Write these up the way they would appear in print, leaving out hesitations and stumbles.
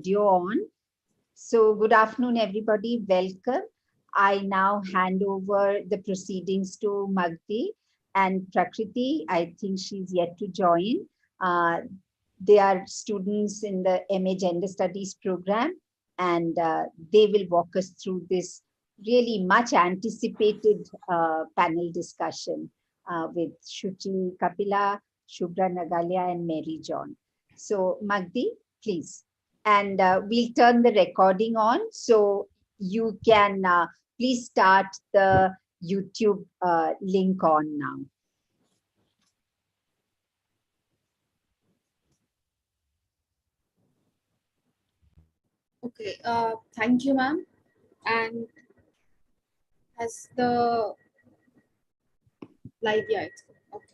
Audio on. So good afternoon, everybody. Welcome. I now hand over the proceedings to Magdi and Prakriti. I think she's yet to join. They are students in the MA Gender Studies program, and they will walk us through this really much anticipated panel discussion with Shuchi Kapila, Shubhra Nagalia, and Mary John. So Magdi, please. And we'll turn the recording on, so you can please start the YouTube link on now. Okay, thank you, ma'am. And has the live, yeah, it's good. Okay.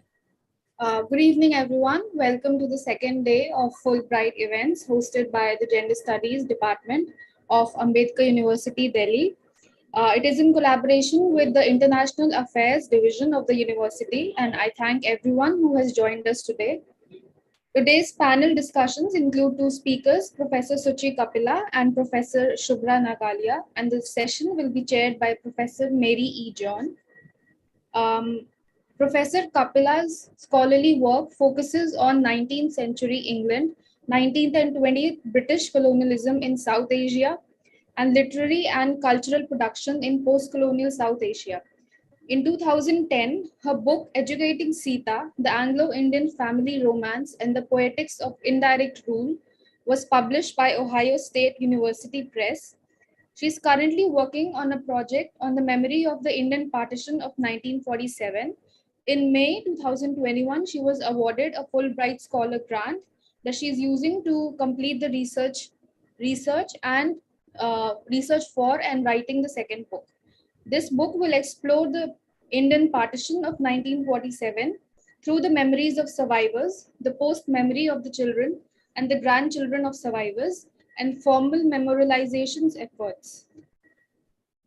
Good evening, everyone. Welcome to the second day of Fulbright events hosted by the Gender Studies Department of Ambedkar University, Delhi. It is in collaboration with the International Affairs Division of the university, and I thank everyone who has joined us today. Today's panel discussions include two speakers, Professor Suchi Kapila and Professor Shubhra Nagalia, and the session will be chaired by Professor Mary E. John. Professor Kapila's scholarly work focuses on 19th century England, 19th and 20th British colonialism in South Asia, and literary and cultural production in post-colonial South Asia. In 2010, her book Educating Sita, The Anglo-Indian Family Romance and the Poetics of Indirect Rule was published by Ohio State University Press. She is currently working on a project on the memory of the Indian partition of 1947. In May 2021, she was awarded a Fulbright Scholar Grant that she is using to complete the research for and writing the second book. This book will explore the Indian partition of 1947 through the memories of survivors, the post-memory of the children and the grandchildren of survivors, and formal memorializations efforts.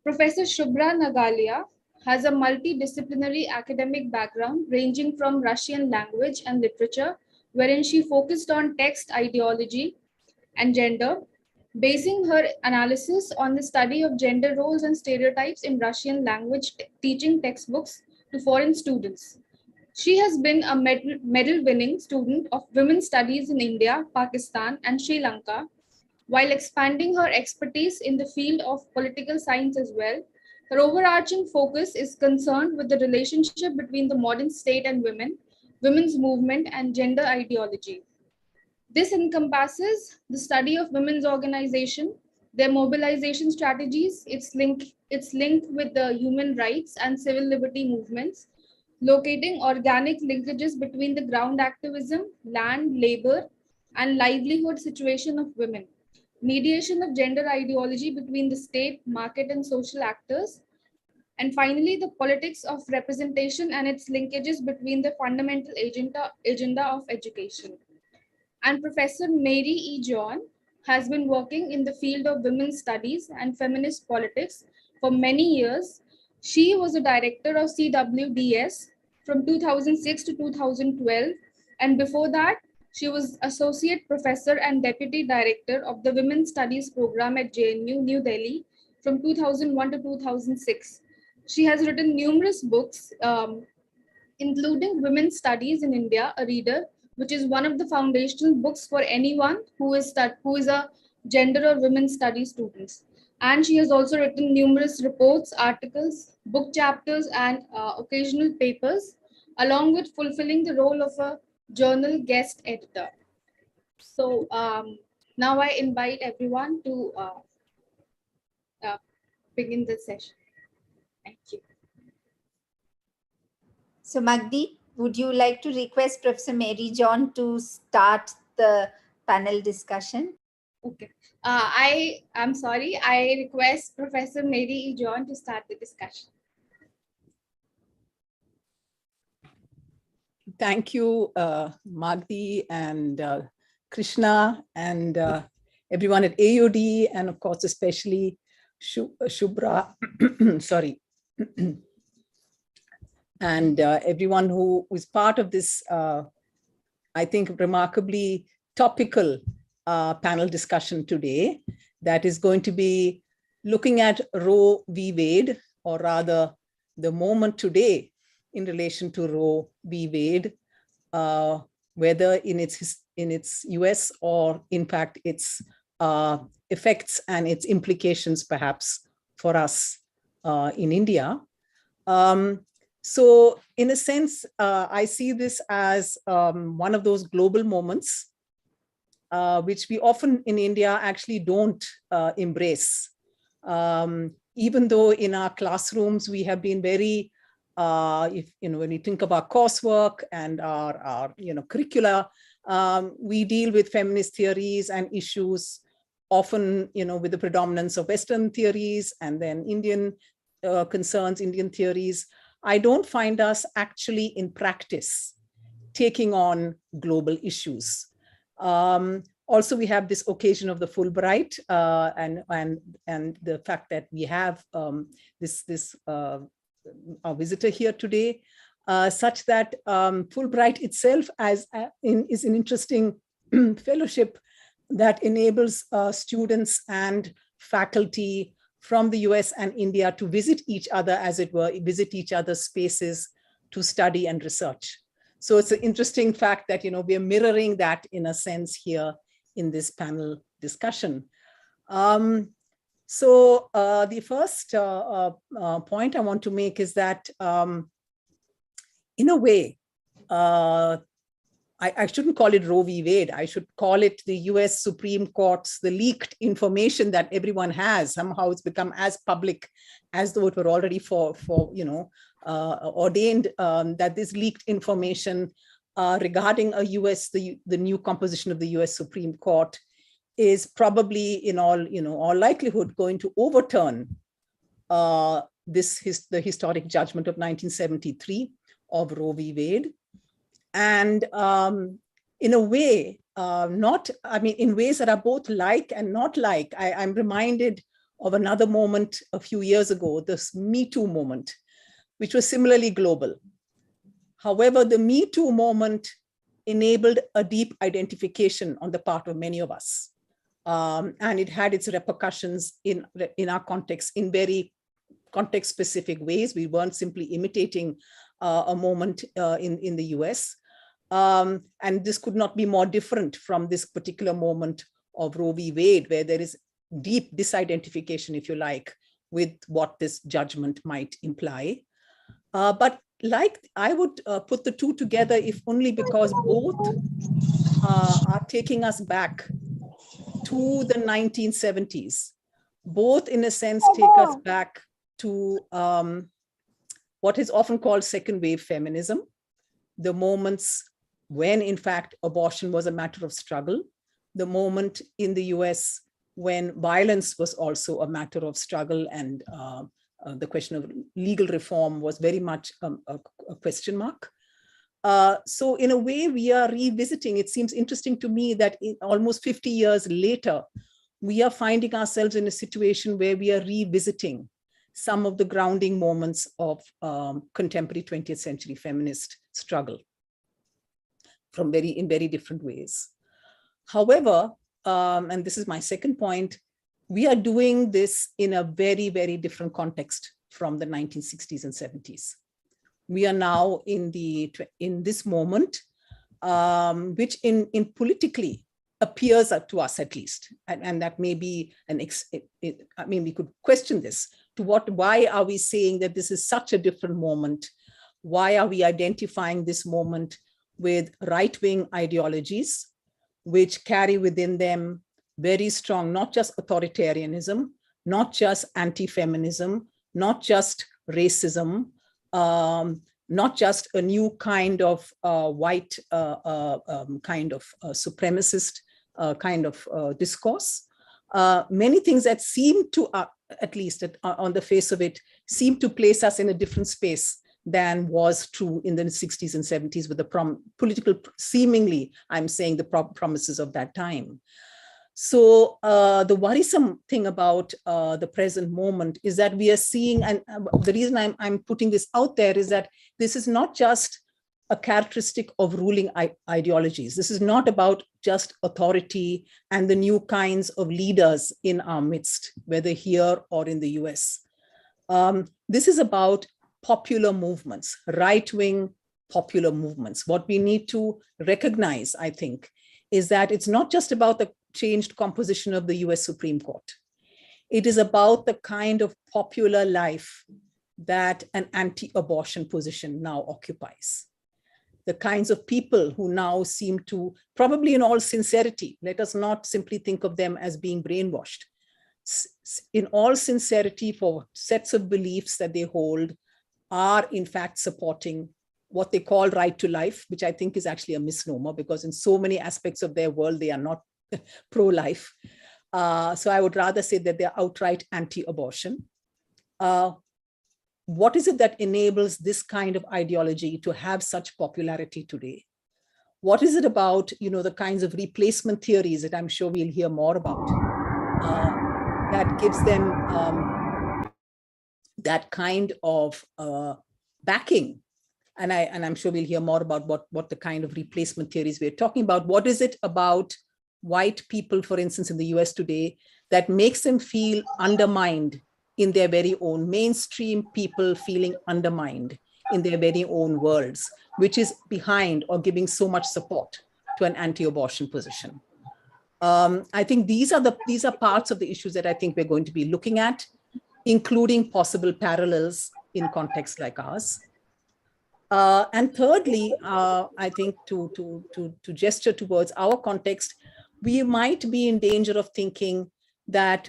Professor Shubhra Nagalia has a multidisciplinary academic background ranging from Russian language and literature, wherein she focused on text ideology and gender, basing her analysis on the study of gender roles and stereotypes in Russian language teaching textbooks to foreign students. She has been a medal-winning student of women's studies in India, Pakistan, and Sri Lanka, while expanding her expertise in the field of political science as well. Her overarching focus is concerned with the relationship between the modern state and women, women's movement, and gender ideology. This encompasses the study of women's organization, their mobilization strategies, its link with the human rights and civil liberty movements, locating organic linkages between the ground activism, land, labor, and livelihood situation of women, mediation of gender ideology between the state, market, and social actors, and finally, the politics of representation and its linkages between the fundamental agenda of education. And Professor Mary E. John has been working in the field of women's studies and feminist politics for many years. She was a director of CWDS from 2006 to 2012, and before that, she was associate professor and deputy director of the Women's Studies program at JNU, New Delhi from 2001 to 2006. She has written numerous books, including Women's Studies in India, a reader, which is one of the foundational books for anyone who is a gender or women's studies students. And she has also written numerous reports, articles, book chapters, and occasional papers, along with fulfilling the role of a journal guest editor. So now I invite everyone to begin the session. Thank you. So Magdi, would you like to request Professor Mary John to start the panel discussion? Okay. I'm sorry. I request Professor Mary E. John to start the discussion. Thank you, Magdi and Krishna and everyone at AUD, and of course, especially Shubhra, sorry, and everyone who is part of this, I think, remarkably topical panel discussion today that is going to be looking at Roe v. Wade, or rather the moment today in relation to Roe v. Wade, whether in its US or in fact its effects and its implications perhaps for us in India. So in a sense, I see this as one of those global moments which we often in India actually don't embrace. Even though in our classrooms we have been very, when we think of our coursework and our curricula, we deal with feminist theories and issues often, with the predominance of Western theories and then Indian concerns, Indian theories. I don't find us actually in practice taking on global issues. Also, we have this occasion of the Fulbright and the fact that we have our visitor here today, such that Fulbright itself is an interesting fellowship that enables students and faculty from the US and India to visit each other, as it were, visit each other's spaces to study and research. So it's an interesting fact that, we are mirroring that in a sense here in this panel discussion. So the first point I want to make is that in a way, I shouldn't call it Roe v. Wade. I should call it the US Supreme Court's, the leaked information that everyone has. Somehow it's become as public as though it were already ordained, that this leaked information regarding the new composition of the US Supreme Court is probably in all likelihood going to overturn the historic judgment of 1973 of Roe v. Wade. And in a way, in ways that are both like and not like. I'm reminded of another moment a few years ago, this Me Too moment, which was similarly global. However, the Me Too moment enabled a deep identification on the part of many of us. And it had its repercussions in our context in very context-specific ways. We weren't simply imitating a moment in the US. And this could not be more different from this particular moment of Roe v. Wade, where there is deep disidentification, if you like, with what this judgment might imply. But I would put the two together, if only because both are taking us back to the 1970s. Both, in a sense, take us back to what is often called second wave feminism, the moments when, in fact, abortion was a matter of struggle, the moment in the US when violence was also a matter of struggle, and the question of legal reform was very much a question mark. So in a way, we are revisiting. It seems interesting to me that almost 50 years later, we are finding ourselves in a situation where we are revisiting some of the grounding moments of contemporary 20th century feminist struggle in very different ways. However, and this is my second point, we are doing this in a very, very different context from the 1960s and 70s. We are now in this moment, which in politically appears to us at least, and that may be we could question this. Why are we saying that this is such a different moment? Why are we identifying this moment with right-wing ideologies, which carry within them very strong, not just authoritarianism, not just anti-feminism, not just racism, not just a new kind of white kind of supremacist kind of discourse. Many things that seem to, at least on the face of it, seem to place us in a different space than was true in the 60s and 70s with the political, seemingly, I'm saying, the promises of that time. So the worrisome thing about the present moment is that we are seeing, and the reason I'm putting this out there is that this is not just a characteristic of ruling ideologies. This is not about just authority and the new kinds of leaders in our midst, whether here or in the US. This is about popular movements, right-wing popular movements. What we need to recognize, I think, is that it's not just about the changed composition of the US Supreme Court. It is about the kind of popular life that an anti-abortion position now occupies. The kinds of people who now seem to, probably in all sincerity, let us not simply think of them as being brainwashed, in all sincerity, for sets of beliefs that they hold, are in fact supporting what they call right to life, which I think is actually a misnomer, because in so many aspects of their world, they are not pro-life. So I would rather say that they're outright anti-abortion. What is it that enables this kind of ideology to have such popularity today? What is it about, the kinds of replacement theories that I'm sure we'll hear more about, that gives them that kind of backing? And I'm sure we'll hear more about what the kind of replacement theories we're talking about. What is it about white people, for instance, in the US today, that makes them feel undermined in their very own, mainstream people feeling undermined in their very own worlds, which is behind or giving so much support to an anti-abortion position? I think these are parts of the issues that I think we're going to be looking at, including possible parallels in contexts like ours. And thirdly, I think to gesture towards our context, we might be in danger of thinking that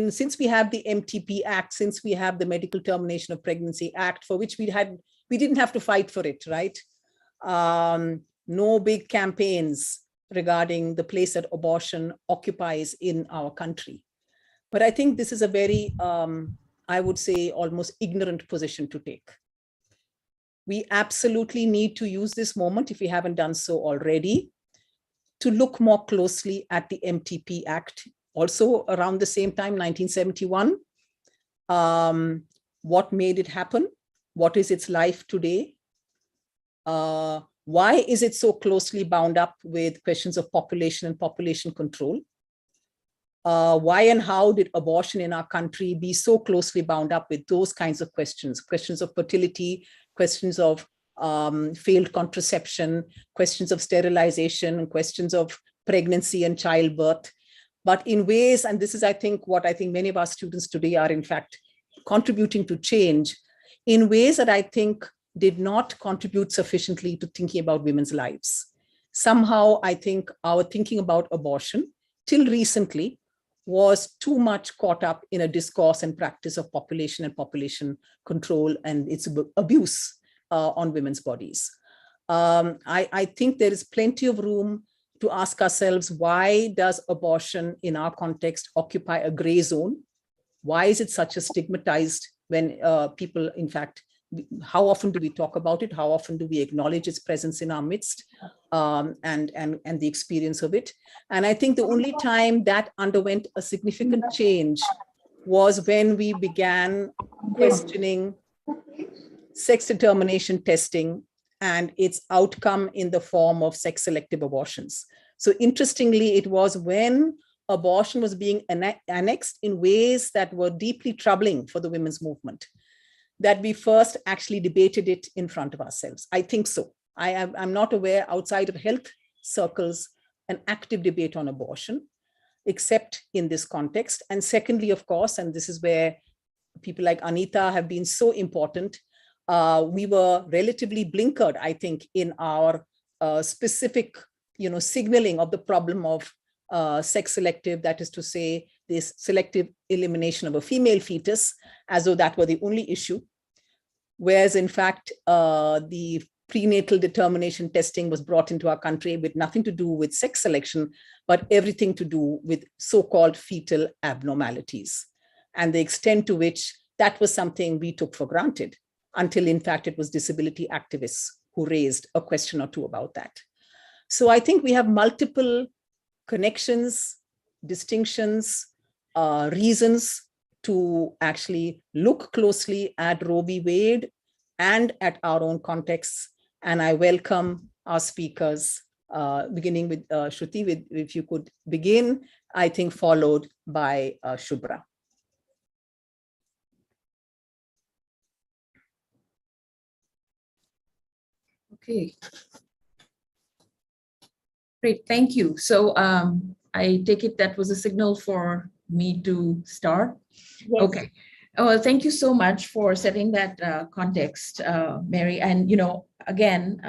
since we have the MTP Act, since we have the Medical Termination of Pregnancy Act, for which we didn't have to fight for it, right? No big campaigns regarding the place that abortion occupies in our country. But I think this is a very, I would say, almost ignorant position to take. We absolutely need to use this moment, if we haven't done so already, to look more closely at the MTP Act, also around the same time, 1971. What made it happen? What is its life today? Why is it so closely bound up with questions of population and population control? Why and how did abortion in our country be so closely bound up with those kinds of questions of fertility, questions of failed contraception, questions of sterilization, questions of pregnancy and childbirth, but in ways, and this is, I think, what I think many of our students today are in fact contributing to change, in ways that I think did not contribute sufficiently to thinking about women's lives. Somehow, I think our thinking about abortion, till recently, was too much caught up in a discourse and practice of population and population control and its abuse on women's bodies. I think there is plenty of room to ask ourselves, why does abortion in our context occupy a gray zone? Why is it such a stigmatized when people, in fact, how often do we talk about it? How often do we acknowledge its presence in our midst and the experience of it? And I think the only time that underwent a significant change was when we began questioning sex determination testing and its outcome in the form of sex-selective abortions. So interestingly, it was when abortion was being annexed in ways that were deeply troubling for the women's movement that we first actually debated it in front of ourselves. I think so. I'm not aware outside of health circles an active debate on abortion, except in this context. And secondly, of course, and this is where people like Anita have been so important, we were relatively blinkered, I think, in our specific, signaling of the problem of sex selective, that is to say, this selective elimination of a female fetus, as though that were the only issue. Whereas, in fact, the prenatal determination testing was brought into our country with nothing to do with sex selection, but everything to do with so-called fetal abnormalities, and the extent to which that was something we took for granted, until, in fact, it was disability activists who raised a question or two about that. So I think we have multiple connections, distinctions, reasons to actually look closely at Roe v. Wade and at our own contexts And I welcome our speakers, beginning with Shruti, if you could begin, I think followed by Shubhra. Okay. Great, thank you. So I take it that was a signal for me to start. Yes. Okay. Well, thank you so much for setting that context, Mary. And again,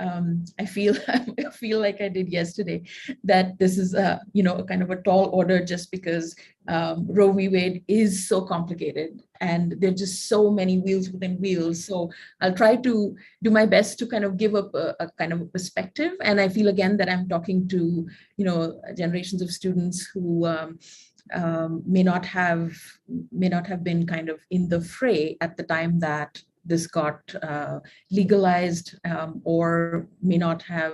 I feel I feel like I did yesterday that this is a kind of a tall order, just because Roe v. Wade is so complicated and there are just so many wheels within wheels. So I'll try to do my best to kind of give up a kind of a perspective. And I feel again that I'm talking to generations of students who may not have been kind of in the fray at the time that this got legalized, or may not have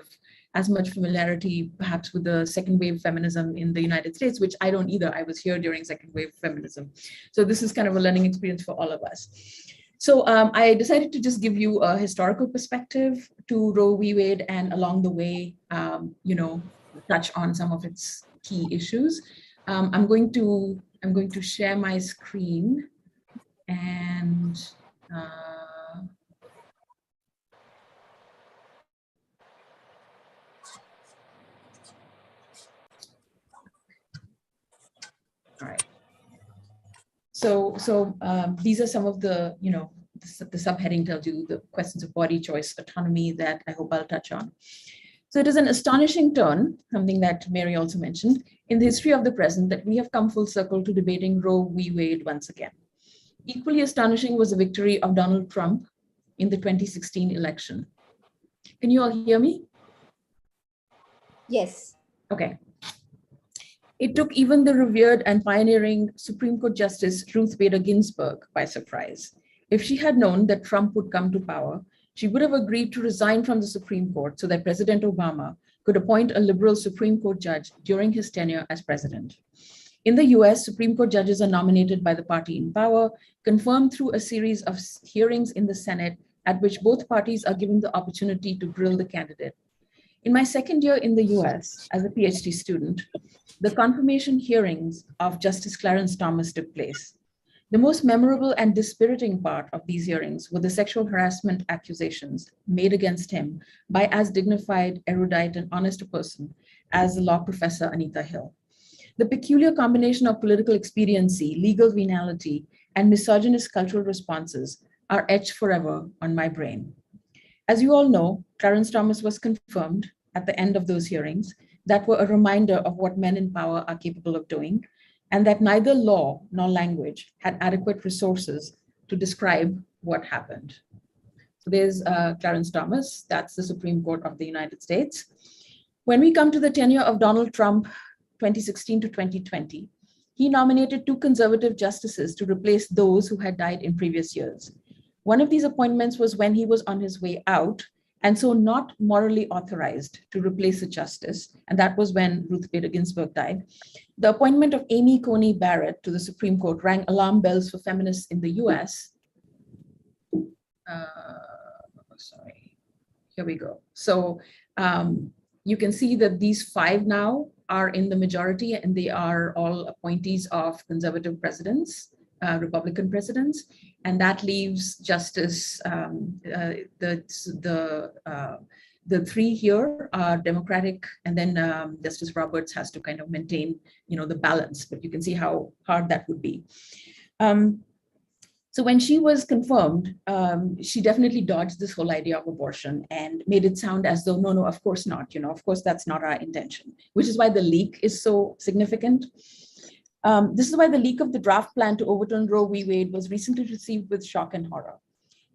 as much familiarity perhaps with the second wave feminism in the United States, which I don't either. I was here during second wave feminism. So this is kind of a learning experience for all of us. So I decided to just give you a historical perspective to Roe v. Wade, and along the way, touch on some of its key issues. I'm going to share my screen, and all right. So these are some of the the subheading tells you the questions of body choice, autonomy that I hope I'll touch on. So it is an astonishing turn, something that Mary also mentioned, in the history of the present, that we have come full circle to debating Roe v. Wade once again. Equally astonishing was the victory of Donald Trump in the 2016 election. Can you all hear me? Yes. Okay. It took even the revered and pioneering Supreme Court Justice Ruth Bader Ginsburg by surprise. If she had known that Trump would come to power, she would have agreed to resign from the Supreme Court so that President Obama could appoint a liberal Supreme Court judge during his tenure as president. In the US, Supreme Court judges are nominated by the party in power, confirmed through a series of hearings in the Senate at which both parties are given the opportunity to grill the candidate. In my second year in the US as a PhD student, the confirmation hearings of Justice Clarence Thomas took place. The most memorable and dispiriting part of these hearings were the sexual harassment accusations made against him by as dignified, erudite, and honest a person as the law professor Anita Hill. The peculiar combination of political expediency, legal venality, and misogynist cultural responses are etched forever on my brain. As you all know, Clarence Thomas was confirmed at the end of those hearings that were a reminder of what men in power are capable of doing, and that neither law nor language had adequate resources to describe what happened. So there's Clarence Thomas, that's the Supreme Court of the United States. When we come to the tenure of Donald Trump, 2016 to 2020, he nominated 2 conservative justices to replace those who had died in previous years. One of these appointments was when he was on his way out, and so not morally authorized to replace a justice, and that was when Ruth Bader Ginsburg died. The appointment of Amy Coney Barrett to the Supreme Court rang alarm bells for feminists in the US. Sorry, here we go. So you can see that these 5 now are in the majority, and they are all appointees of conservative presidents, Republican presidents, and that leaves Justice, the 3 here are Democratic, and then Justice Roberts has to kind of maintain, the balance, but you can see how hard that would be. So when she was confirmed, she definitely dodged this whole idea of abortion and made it sound as though, no, of course not, of course that's not our intention, which is why the leak is so significant. This is why the leak of the draft plan to overturn Roe v. Wade was recently received with shock and horror.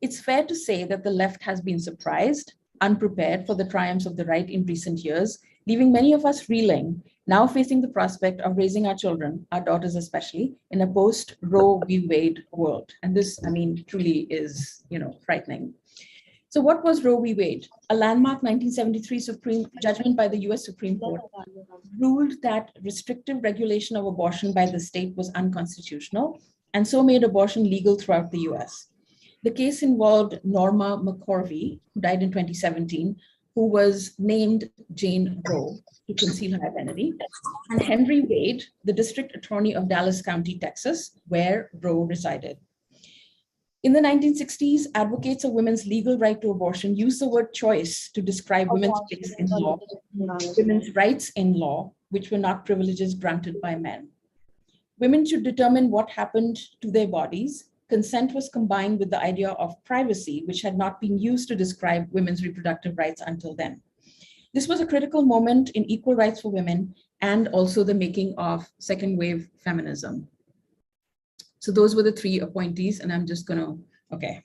It's fair to say that the left has been surprised, unprepared for the triumphs of the right in recent years, leaving many of us reeling, now facing the prospect of raising our children, our daughters especially, in a post-Roe v. Wade world. And this, truly is, frightening. So what was Roe v. Wade? A landmark 1973 Supreme judgment by the US Supreme Court ruled that restrictive regulation of abortion by the state was unconstitutional, and so made abortion legal throughout the US. The case involved Norma McCorvey, who died in 2017, who was named Jane Roe to conceal her identity, and Henry Wade, the district attorney of Dallas County, Texas, where Roe resided. In the 1960s, advocates of women's legal right to abortion used the word choice to describe women's place in law, women's rights in law, which were not privileges granted by men. Women should determine what happened to their bodies. Consent was combined with the idea of privacy, which had not been used to describe women's reproductive rights until then. This was a critical moment in equal rights for women and also the making of second wave feminism. So those were the three appointees, and I'm just gonna, okay.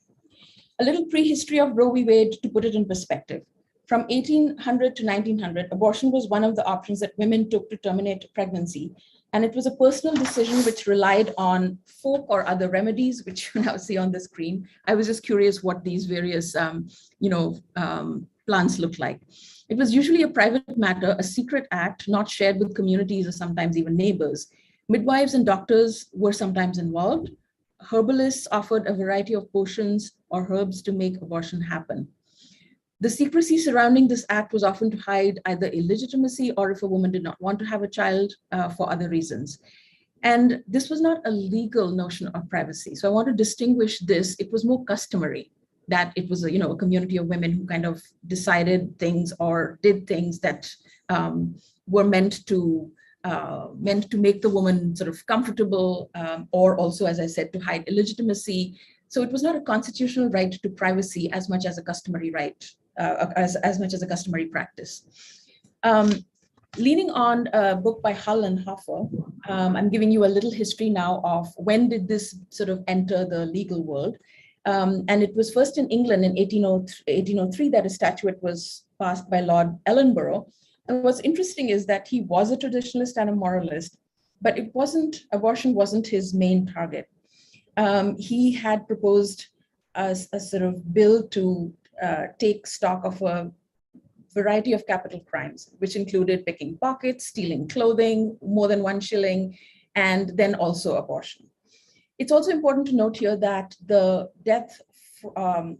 A little prehistory of Roe v. Wade to put it in perspective. From 1800 to 1900, abortion was one of the options that women took to terminate pregnancy. And it was a personal decision which relied on folk or other remedies, which you now see on the screen. I was just curious what these various plants look like. It was usually a private matter, a secret act, not shared with communities or sometimes even neighbors. Midwives and doctors were sometimes involved. Herbalists offered a variety of potions or herbs to make abortion happen. The secrecy surrounding this act was often to hide either illegitimacy or if a woman did not want to have a child for other reasons. And this was not a legal notion of privacy. So I want to distinguish this. It was more customary that it was a community of women who kind of decided things or did things that were meant to make the woman sort of comfortable, or also, as I said, to hide illegitimacy. So it was not a constitutional right to privacy as much as a customary right, as much as a customary practice. Leaning on a book by Hull and Hoffer, I'm giving you a little history now of when did this sort of enter the legal world. And it was first in England in 1803 that a statute was passed by Lord Ellenborough. And what's interesting is that he was a traditionalist and a moralist, but abortion wasn't his main target. He had proposed a sort of bill to take stock of a variety of capital crimes, which included picking pockets, stealing clothing, more than 1 shilling, and then also abortion. It's also important to note here that the death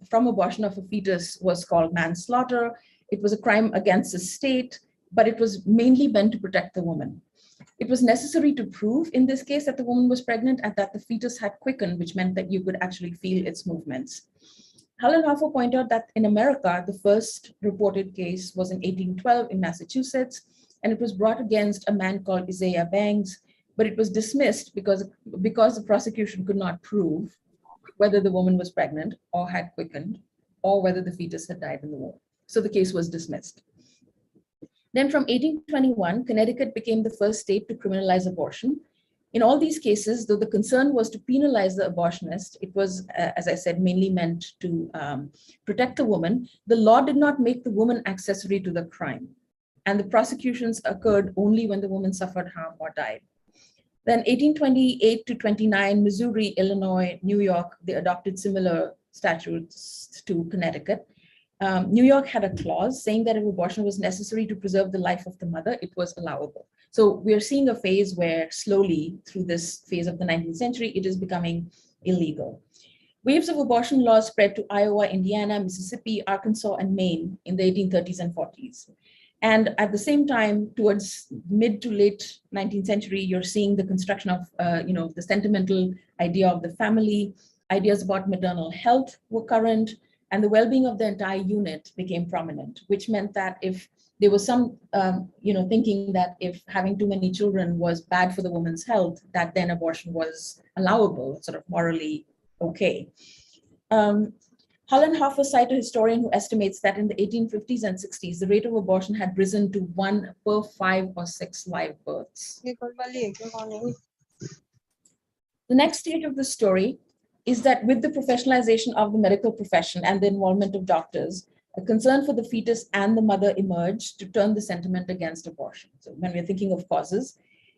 from abortion of a fetus was called manslaughter. It was a crime against the state, but it was mainly meant to protect the woman. It was necessary to prove in this case that the woman was pregnant and that the fetus had quickened, which meant that you could actually feel its movements. Hallenhofer pointed out that in America, the first reported case was in 1812 in Massachusetts, and it was brought against a man called Isaiah Bangs, but it was dismissed because the prosecution could not prove whether the woman was pregnant or had quickened, or whether the fetus had died in the womb. So the case was dismissed. Then from 1821, Connecticut became the first state to criminalize abortion. In all these cases, though the concern was to penalize the abortionist, it was, as I said, mainly meant to protect the woman. The law did not make the woman accessory to the crime, and the prosecutions occurred only when the woman suffered harm or died. Then 1828 to 29, Missouri, Illinois, New York, they adopted similar statutes to Connecticut. New York had a clause saying that if abortion was necessary to preserve the life of the mother, it was allowable. So we're seeing a phase where slowly through this phase of the 19th century, it is becoming illegal. Waves of abortion laws spread to Iowa, Indiana, Mississippi, Arkansas, and Maine in the 1830s and 40s. And at the same time, towards mid to late 19th century, you're seeing the construction of, the sentimental idea of the family, ideas about maternal health were current, and the well-being of the entire unit became prominent, which meant that if there was some, thinking that if having too many children was bad for the woman's health, that then abortion was allowable, sort of morally okay. Hallenhofer cited a historian who estimates that in the 1850s and 60s, the rate of abortion had risen to 1 per 5 or 6 live births. The next stage of the story is that with the professionalization of the medical profession and the involvement of doctors, a concern for the fetus and the mother emerged to turn the sentiment against abortion. So when we're thinking of causes,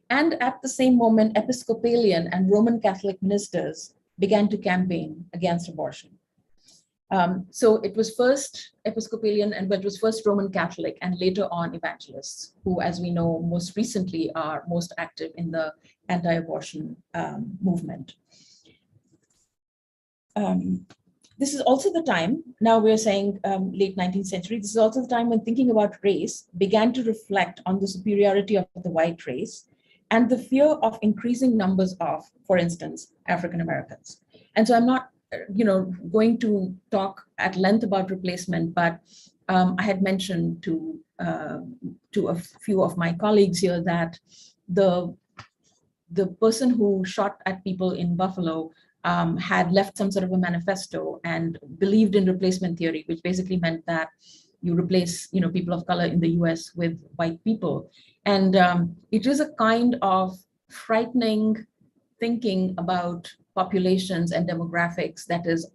and at the same moment, Episcopalian and Roman Catholic ministers began to campaign against abortion. So it was first Episcopalian, but it was first Roman Catholic and later on evangelists, who, as we know, most recently are most active in the anti-abortion movement. This is also the time, now we're saying late 19th century, this is also the time when thinking about race began to reflect on the superiority of the white race and the fear of increasing numbers of, for instance, African Americans. And so I'm not going to talk at length about replacement, but I had mentioned to a few of my colleagues here that the person who shot at people in Buffalo had left some sort of a manifesto and believed in replacement theory, which basically meant that you replace people of color in the US with white people. And it is a kind of frightening thinking about populations and demographics that is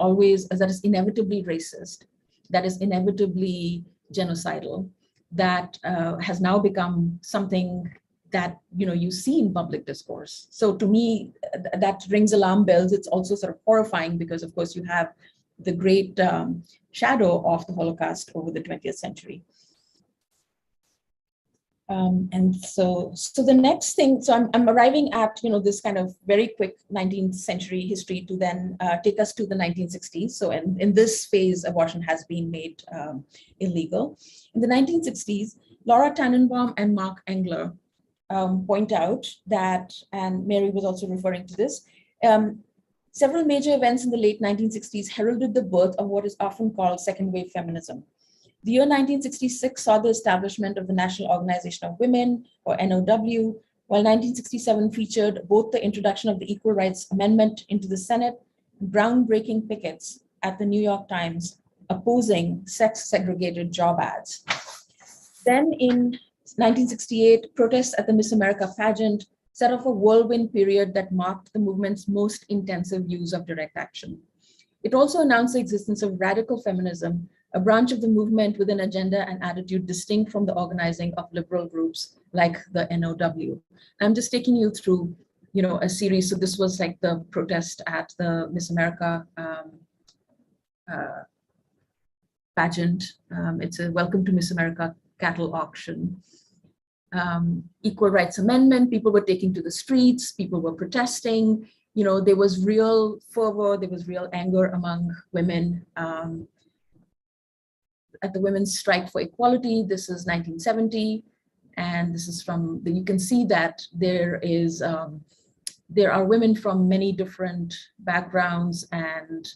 inevitably racist, that is inevitably genocidal, that has now become something that you see in public discourse. So to me, that rings alarm bells. It's also sort of horrifying because, of course, you have the great shadow of the Holocaust over the 20th century. And so the next thing, so I'm arriving at this kind of very quick 19th century history to then take us to the 1960s. So in this phase, abortion has been made illegal. In the 1960s, Laura Tannenbaum and Mark Engler point out that, and Mary was also referring to this, several major events in the late 1960s heralded the birth of what is often called second wave feminism. The year 1966 saw the establishment of the National Organization of Women, or NOW, while 1967 featured both the introduction of the Equal Rights Amendment into the Senate and groundbreaking pickets at the New York Times opposing sex-segregated job ads. Then in 1968, protests at the Miss America pageant set off a whirlwind period that marked the movement's most intensive use of direct action. It also announced the existence of radical feminism, a branch of the movement with an agenda and attitude distinct from the organizing of liberal groups like the NOW. I'm just taking you through, a series. So this was like the protest at the Miss America pageant. It's a Welcome to Miss America cattle auction. Equal Rights Amendment, people were taking to the streets, people were protesting, there was real fervor, there was real anger among women. At the Women's Strike for Equality, this is 1970, and this is you can see that there are women from many different backgrounds and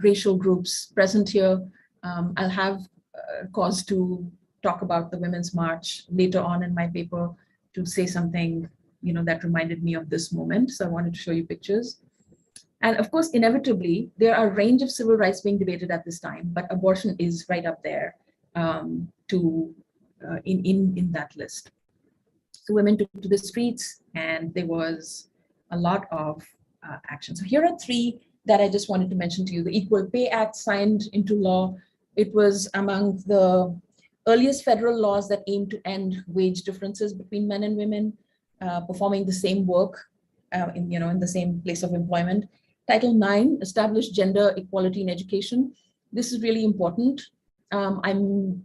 racial groups present here. I'll have cause to talk about the Women's March later on in my paper to say something that reminded me of this moment. So I wanted to show you pictures. And of course, inevitably, there are a range of civil rights being debated at this time, but abortion is right up there in that list. So women took to the streets and there was a lot of action. So here are three that I just wanted to mention to you. The Equal Pay Act signed into law. It was among the earliest federal laws that aimed to end wage differences between men and women performing the same work in the same place of employment. Title IX established gender equality in education. This is really important. I'm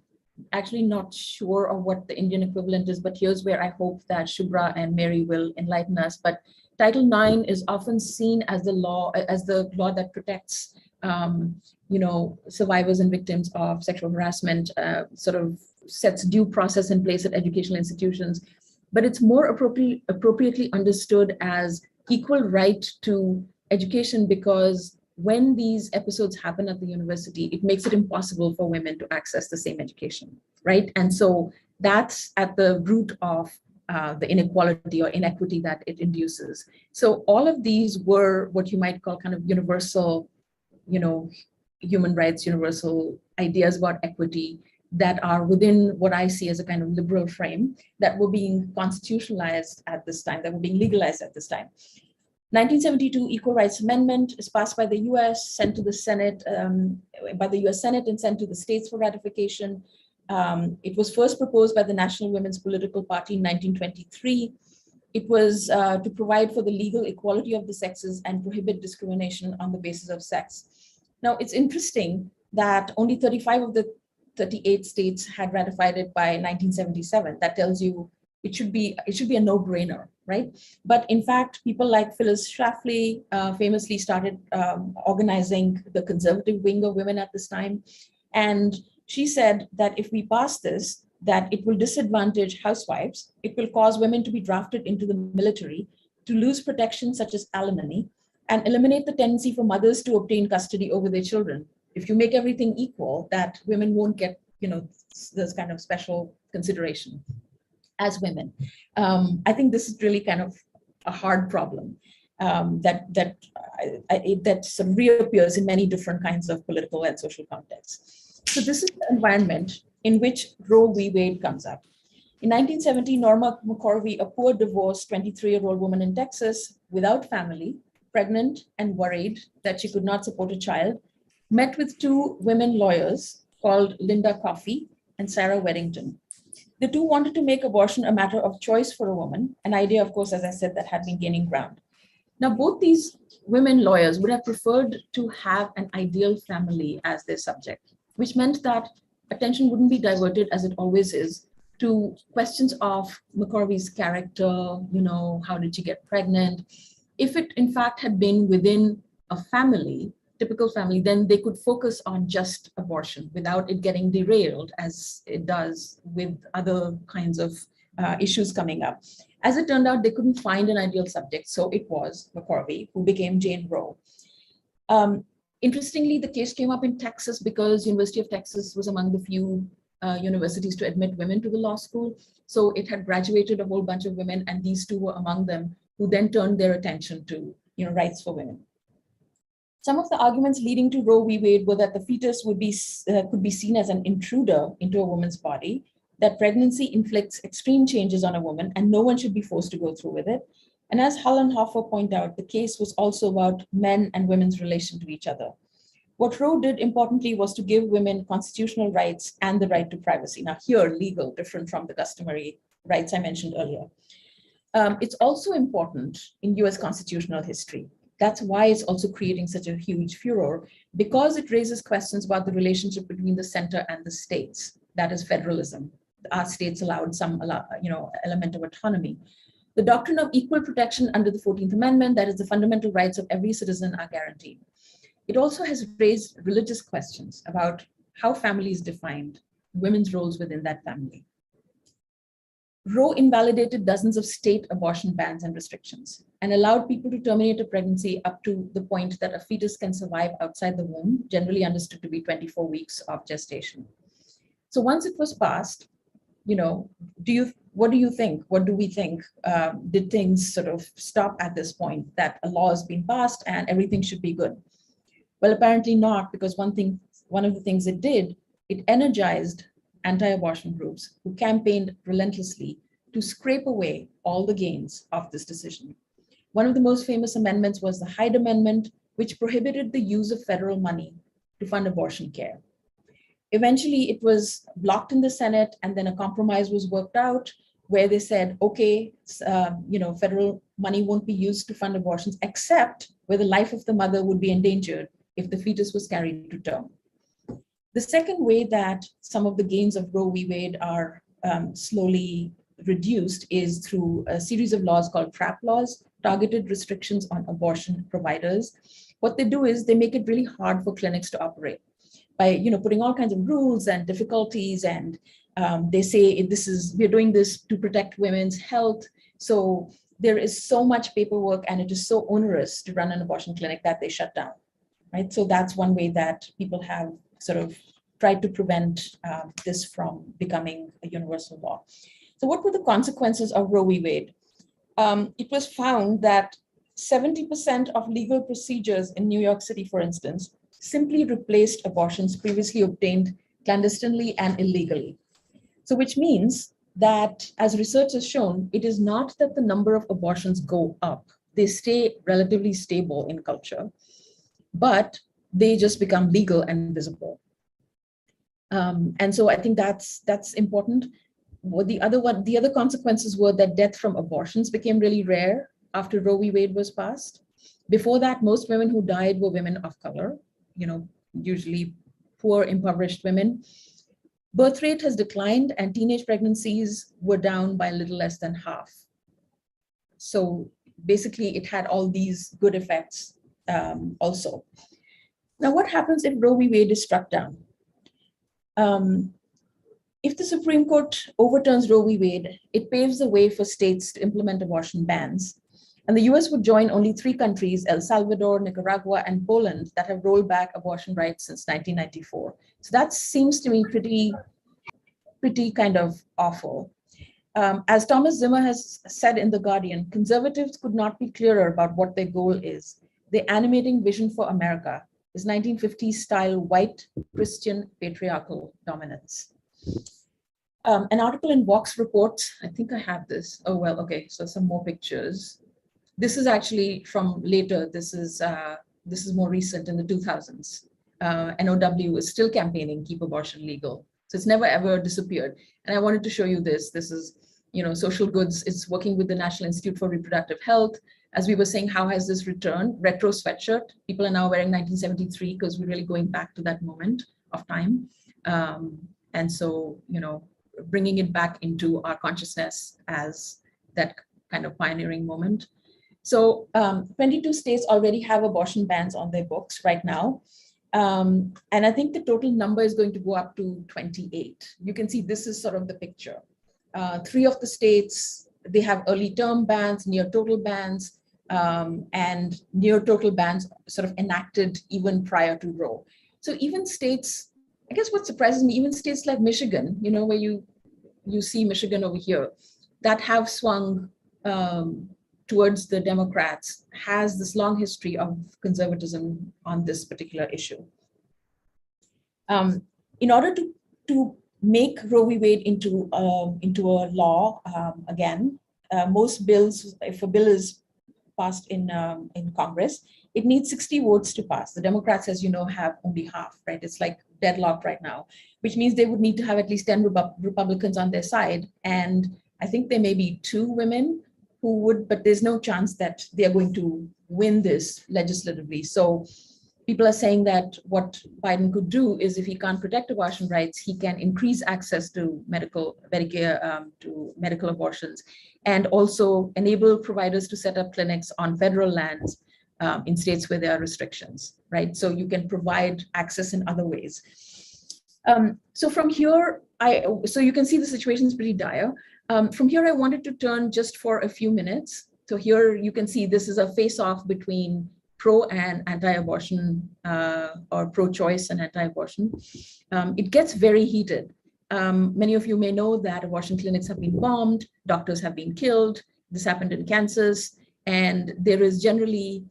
actually not sure of what the Indian equivalent is, but here's where I hope that Shubhra and Mary will enlighten us. But Title IX is often seen as the law that protects survivors and victims of sexual harassment, sort of sets due process in place at educational institutions. But it's more appropriately understood as equal right to education, because when these episodes happen at the university, it makes it impossible for women to access the same education, right? And so that's at the root of the inequality or inequity that it induces. So all of these were what you might call kind of universal, human rights, universal ideas about equity that are within what I see as a kind of liberal frame that were being constitutionalized at this time, that were being legalized at this time. 1972 Equal Rights Amendment is passed by the US, sent to the Senate, by the US Senate and sent to the states for ratification. It was first proposed by the National Women's Political Party in 1923. It was to provide for the legal equality of the sexes and prohibit discrimination on the basis of sex. Now, it's interesting that only 35 of the 38 states had ratified it by 1977. That tells you it should be a no-brainer, right? But in fact, people like Phyllis Schlafly famously started organizing the conservative wing of women at this time. And she said that if we pass this, that it will disadvantage housewives, it will cause women to be drafted into the military, to lose protection such as alimony, and eliminate the tendency for mothers to obtain custody over their children. If you make everything equal, that women won't get, this kind of special consideration as women. I think this is really kind of a hard problem that sort of reappears in many different kinds of political and social contexts. So this is the environment in which Roe v. Wade comes up. In 1970, Norma McCorvey, a poor divorced 23-year-old woman in Texas without family, pregnant and worried that she could not support a child, met with two women lawyers called Linda Coffey and Sarah Weddington. The two wanted to make abortion a matter of choice for a woman, an idea, of course, as I said, that had been gaining ground. Now, both these women lawyers would have preferred to have an ideal family as their subject, which meant that attention wouldn't be diverted, as it always is, to questions of McCorvey's character, how did she get pregnant? If it, in fact, had been within a family, typical family, then they could focus on just abortion without it getting derailed as it does with other kinds of issues coming up. As it turned out, they couldn't find an ideal subject, so it was McCorvey, who became Jane Roe. Interestingly, the case came up in Texas because University of Texas was among the few universities to admit women to the law school. So it had graduated a whole bunch of women, and these two were among them, who then turned their attention to rights for women. Some of the arguments leading to Roe v. Wade were that the fetus could be seen as an intruder into a woman's body, that pregnancy inflicts extreme changes on a woman and no one should be forced to go through with it. And as Hull and Hoffer point out, the case was also about men and women's relation to each other. What Roe did importantly was to give women constitutional rights and the right to privacy. Now here, legal, different from the customary rights I mentioned earlier. It's also important in US constitutional history. That's why it's also creating such a huge furor, because it raises questions about the relationship between the center and the states. That is federalism. Our states allowed some element of autonomy. The doctrine of equal protection under the 14th Amendment, that is the fundamental rights of every citizen, are guaranteed. It also has raised religious questions about how family is defined, women's roles within that family. Roe invalidated dozens of state abortion bans and restrictions and allowed people to terminate a pregnancy up to the point that a fetus can survive outside the womb, generally understood to be 24 weeks of gestation. So once it was passed, what do you think? What do we think? Did things sort of stop at this point that a law has been passed and everything should be good? Well, apparently not, because one of the things it did, it energized anti-abortion groups who campaigned relentlessly to scrape away all the gains of this decision. One of the most famous amendments was the Hyde Amendment, which prohibited the use of federal money to fund abortion care. Eventually, it was blocked in the Senate, and then a compromise was worked out where they said, okay, federal money won't be used to fund abortions, except where the life of the mother would be endangered if the fetus was carried to term. The second way that some of the gains of Roe v. Wade are slowly reduced is through a series of laws called TRAP laws, targeted restrictions on abortion providers. What they do is they make it really hard for clinics to operate by putting all kinds of rules and difficulties, and they say we're doing this to protect women's health. So there is so much paperwork and it is so onerous to run an abortion clinic that they shut down, right? So that's one way that people have sort of tried to prevent this from becoming a universal law. So what were the consequences of Roe v. Wade? It was found that 70% of legal procedures in New York City, for instance, simply replaced abortions previously obtained clandestinely and illegally. So which means that, as research has shown, it is not that the number of abortions go up. They stay relatively stable in culture, but they just become legal and visible. And so I think that's important. The other consequences were that death from abortions became really rare after Roe v. Wade was passed. Before that, most women who died were women of color, usually poor, impoverished women. Birth rate has declined and teenage pregnancies were down by a little less than half. So basically, it had all these good effects also. Now, what happens if Roe v. Wade is struck down? If the Supreme Court overturns Roe v. Wade, it paves the way for states to implement abortion bans. And the US would join only 3 countries, El Salvador, Nicaragua, and Poland, that have rolled back abortion rights since 1994. So that seems to me pretty kind of awful. As Thomas Zimmer has said in The Guardian, conservatives could not be clearer about what their goal is. The animating vision for America is 1950s style white Christian patriarchal dominance. An article in Vox reports, I think I have this. Oh, well, okay, so some more pictures. This is actually from later. This is more recent, in the 2000s. NOW is still campaigning keep abortion legal. So it's never ever disappeared. And I wanted to show you this. This is, social goods. It's working with the National Institute for Reproductive Health. As we were saying, how has this returned? Retro sweatshirt. People are now wearing 1973 because we're really going back to that moment of time. And so, bringing it back into our consciousness as that kind of pioneering moment. So 22 states already have abortion bans on their books right now. And I think the total number is going to go up to 28. You can see this is sort of the picture. 3 of the states, they have early term bans, near total bans, and near total bans sort of enacted even prior to Roe. So even states, I guess what surprises me, even states like Michigan, where you see Michigan over here, that have swung towards the Democrats, has this long history of conservatism on this particular issue. In order to make Roe v. Wade into a law, again, most bills, if a bill is passed in Congress, it needs 60 votes to pass. The Democrats, as you know, have only half, right? It's like deadlocked right now, which means they would need to have at least 10 Republicans on their side. And I think there may be 2 women who would, but there's no chance that they are going to win this legislatively. So people are saying that what Biden could do is, if he can't protect abortion rights, he can increase access to Medicare, to medical abortions, and also enable providers to set up clinics on federal lands in states where there are restrictions, right? So you can provide access in other ways. So from here, so you can see the situation is pretty dire. From here, I wanted to turn just for a few minutes. So here you can see this is a face-off between pro and anti-abortion, or pro-choice and anti-abortion. It gets very heated. Many of you may know that abortion clinics have been bombed, doctors have been killed. This happened in Kansas, and there is generally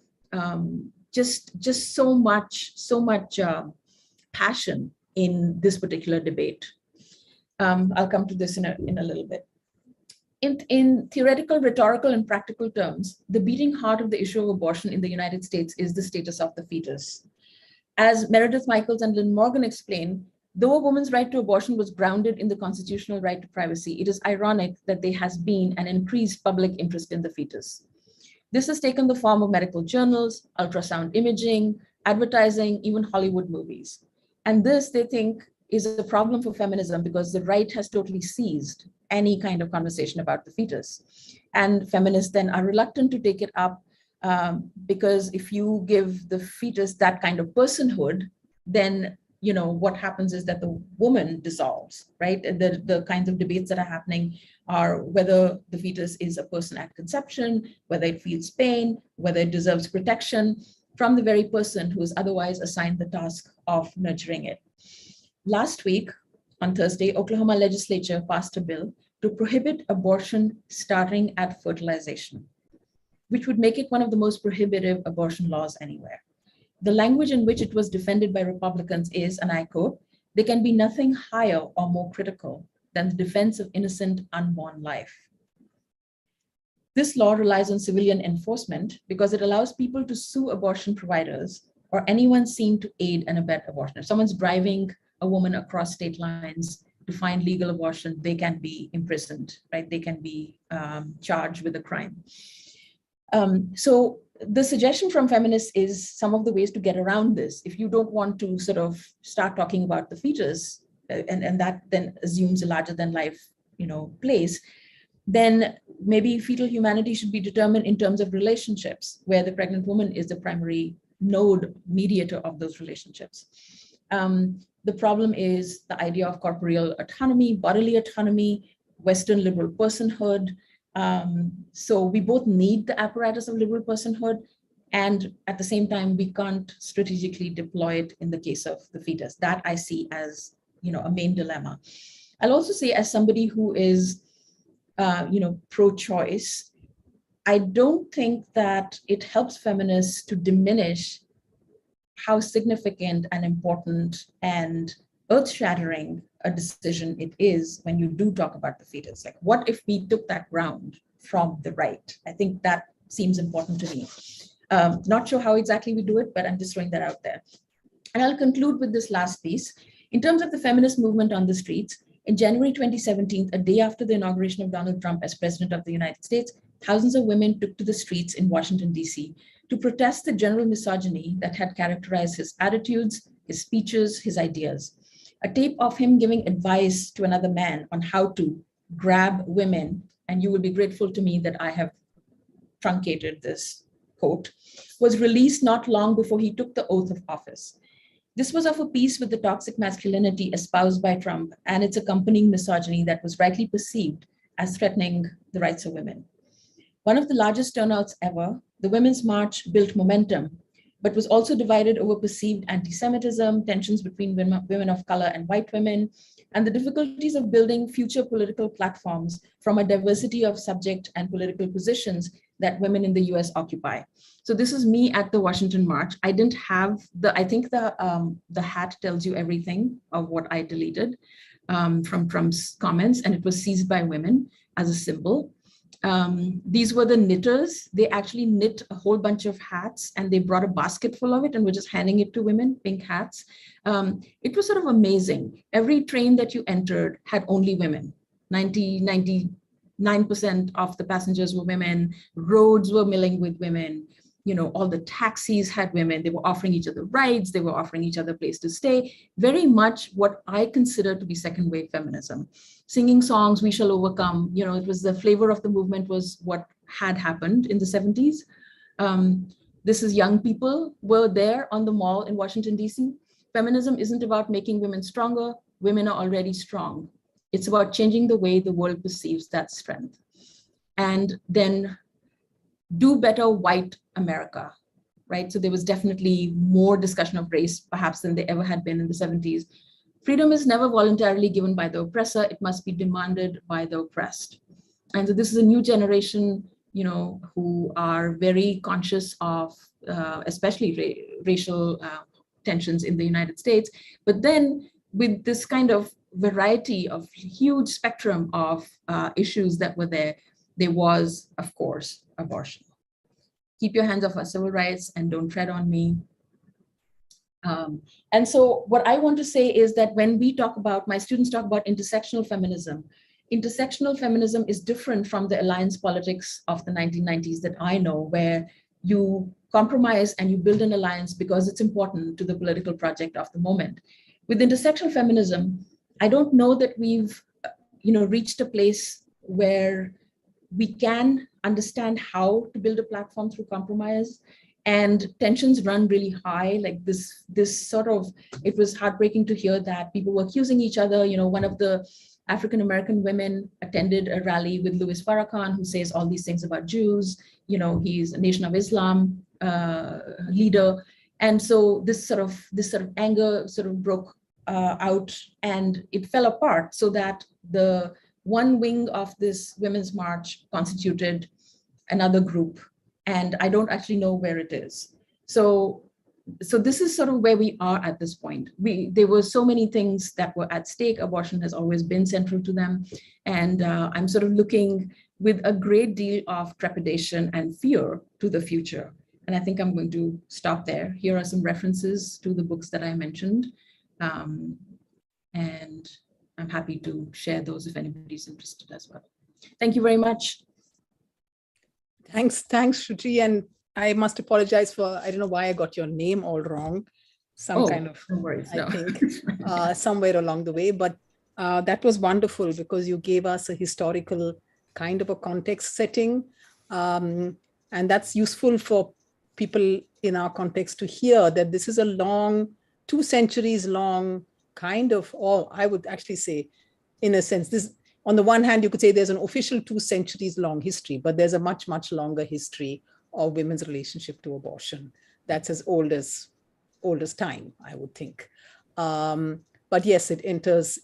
just so much passion in this particular debate. I'll come to this in a little bit. In theoretical, rhetorical, and practical terms, the beating heart of the issue of abortion in the United States is the status of the fetus. As Meredith Michaels and Lynn Morgan explain, though a woman's right to abortion was grounded in the constitutional right to privacy, it is ironic that there has been an increased public interest in the fetus. This has taken the form of medical journals, ultrasound imaging, advertising, even Hollywood movies. And this, they think, is a problem for feminism because the right has totally seized any kind of conversation about the fetus. And feminists then are reluctant to take it up because if you give the fetus that kind of personhood, then what happens is that the woman dissolves, right? The kinds of debates that are happening are whether the fetus is a person at conception, whether it feels pain, whether it deserves protection from the very person who is otherwise assigned the task of nurturing it. Last week, on Thursday, Oklahoma legislature passed a bill to prohibit abortion starting at fertilization, which would make it one of the most prohibitive abortion laws anywhere. The language in which it was defended by Republicans is, and I quote, "There can be nothing higher or more critical than the defense of innocent unborn life." This law relies on civilian enforcement because it allows people to sue abortion providers or anyone seen to aid and abet abortion. If someone's driving a woman across state lines to find legal abortion, they can be imprisoned, right? They can be charged with a crime. So the suggestion from feminists is some of the ways to get around this. If you don't want to sort of start talking about the fetus, and that then assumes a larger than life, place, then maybe fetal humanity should be determined in terms of relationships, where the pregnant woman is the primary node mediator of those relationships. The problem is the idea of corporeal autonomy, bodily autonomy, Western liberal personhood. So we both need the apparatus of liberal personhood, and at the same time, we can't strategically deploy it in the case of the fetus. That I see as, a main dilemma. I'll also say, as somebody who is, pro-choice, I don't think that it helps feminists to diminish how significant and important and earth-shattering a decision it is when you do talk about the fetus. Like, what if we took that ground from the right? I think that seems important to me. Not sure how exactly we do it, but I'm just throwing that out there. And I'll conclude with this last piece. In terms of the feminist movement on the streets, in January 2017, a day after the inauguration of Donald Trump as president of the United States, thousands of women took to the streets in Washington, D.C. to protest the general misogyny that had characterized his attitudes, his speeches, his ideas. A tape of him giving advice to another man on how to grab women, and you will be grateful to me that I have truncated this quote, was released not long before he took the oath of office. This was of a piece with the toxic masculinity espoused by Trump and its accompanying misogyny that was rightly perceived as threatening the rights of women. One of the largest turnouts ever, the Women's March built momentum, but was also divided over perceived anti-Semitism, tensions between women of color and white women, and the difficulties of building future political platforms from a diversity of subject and political positions that women in the US occupy. So this is me at the Washington March. I didn't have I think the hat tells you everything of what I deleted from Trump's comments, and it was seized by women as a symbol. These were the knitters. They actually knit a whole bunch of hats, and they brought a basket full of it and were just handing it to women, pink hats. It was sort of amazing. Every train that you entered had only women. 99% of the passengers were women. Roads were milling with women. All the taxis had women. They were offering each other rides. They were offering each other a place to stay. Very much what I consider to be second wave feminism. Singing songs, "We Shall Overcome." It was the flavor of the movement was what had happened in the 70s. This is young people were there on the mall in Washington, D.C. Feminism isn't about making women stronger. Women are already strong. It's about changing the way the world perceives that strength. And then do better white America, right? So there was definitely more discussion of race perhaps than there ever had been in the 70s. Freedom is never voluntarily given by the oppressor. It must be demanded by the oppressed. And so this is a new generation, who are very conscious of especially racial tensions in the United States. But then with this kind of variety of huge spectrum of issues that were there was, of course, abortion. Keep your hands off our civil rights and don't tread on me. And so what I want to say is that when we talk about, my students talk about intersectional feminism is different from the alliance politics of the 1990s that I know, where you compromise and you build an alliance because it's important to the political project of the moment. With intersectional feminism, I don't know that we've reached a place where we can understand how to build a platform through compromise, and tensions run really high. Like this sort of, it was heartbreaking to hear that people were accusing each other. One of the African-American women attended a rally with Louis Farrakhan, who says all these things about Jews. He's a Nation of Islam leader. And so this sort of anger sort of broke out, and it fell apart, so that the one wing of this women's march constituted another group, and I don't actually know where it is. So this is sort of where we are at this point. There were so many things that were at stake. Abortion has always been central to them, and I'm sort of looking with a great deal of trepidation and fear to the future. And I think I'm going to stop there. Here are some references to the books that I mentioned. And I'm happy to share those if anybody's interested as well. Thank you very much. Thanks, Shruti. And I must apologize for, I don't know why I got your name all wrong. No worries, I think somewhere along the way, but that was wonderful because you gave us a historical kind of a context setting. And that's useful for people in our context to hear that this is a long, 2 centuries long kind of, or I would actually say, in a sense, this, on the one hand, you could say there's an official 2 centuries long history, but there's a much, much longer history of women's relationship to abortion. That's as old as time, I would think. But yes, it enters,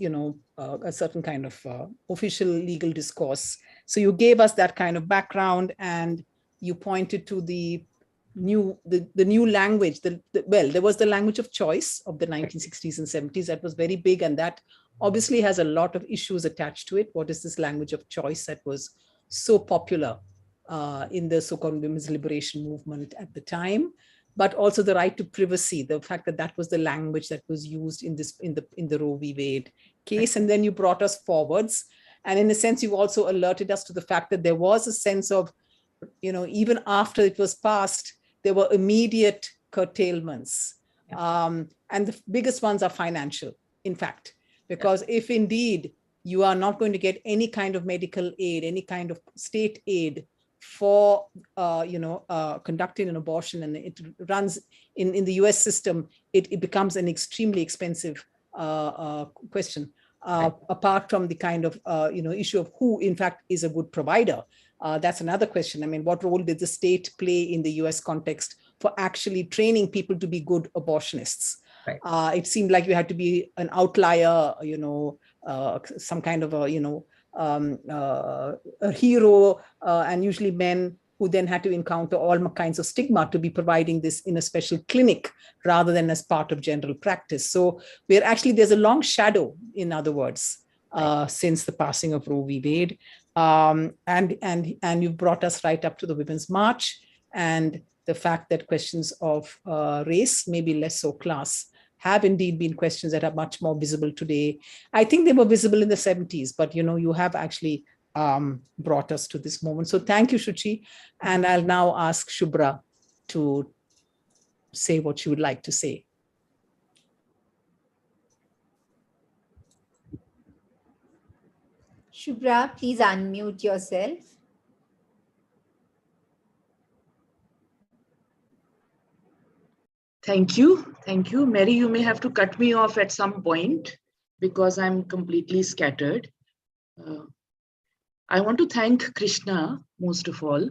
a certain kind of official legal discourse. So you gave us that kind of background, and you pointed to the new language. Well, there was the language of choice of the 1960s and 70s that was very big, and that obviously has a lot of issues attached to it. What is this language of choice that was so popular in the so-called women's liberation movement at the time? But also the right to privacy, the fact that that was the language that was used in the Roe v. Wade case. And then you brought us forwards. And in a sense, you also alerted us to the fact that there was a sense of, even after it was passed, there were immediate curtailments. Yeah. And the biggest ones are financial, in fact, because if indeed you are not going to get any kind of medical aid, any kind of state aid for conducting an abortion, and it runs in the US system, it becomes an extremely expensive question, apart from the kind of issue of who in fact is a good provider. That's another question. I mean, what role did the state play in the US context for actually training people to be good abortionists? Right. It seemed like you had to be an outlier, some kind of a hero, and usually men who then had to encounter all kinds of stigma to be providing this in a special clinic rather than as part of general practice. So there's a long shadow, in other words, since the passing of Roe v. Wade. And you brought us right up to the Women's March, and the fact that questions of race, maybe less so class, have indeed been questions that are much more visible today. I think they were visible in the 70s, but you have actually brought us to this moment. So thank you, Shuchi. And I'll now ask Shubhra to say what she would like to say. Shubhra, please unmute yourself. Thank you. Thank you. Mary, you may have to cut me off at some point because I'm completely scattered. I want to thank Krishna, most of all,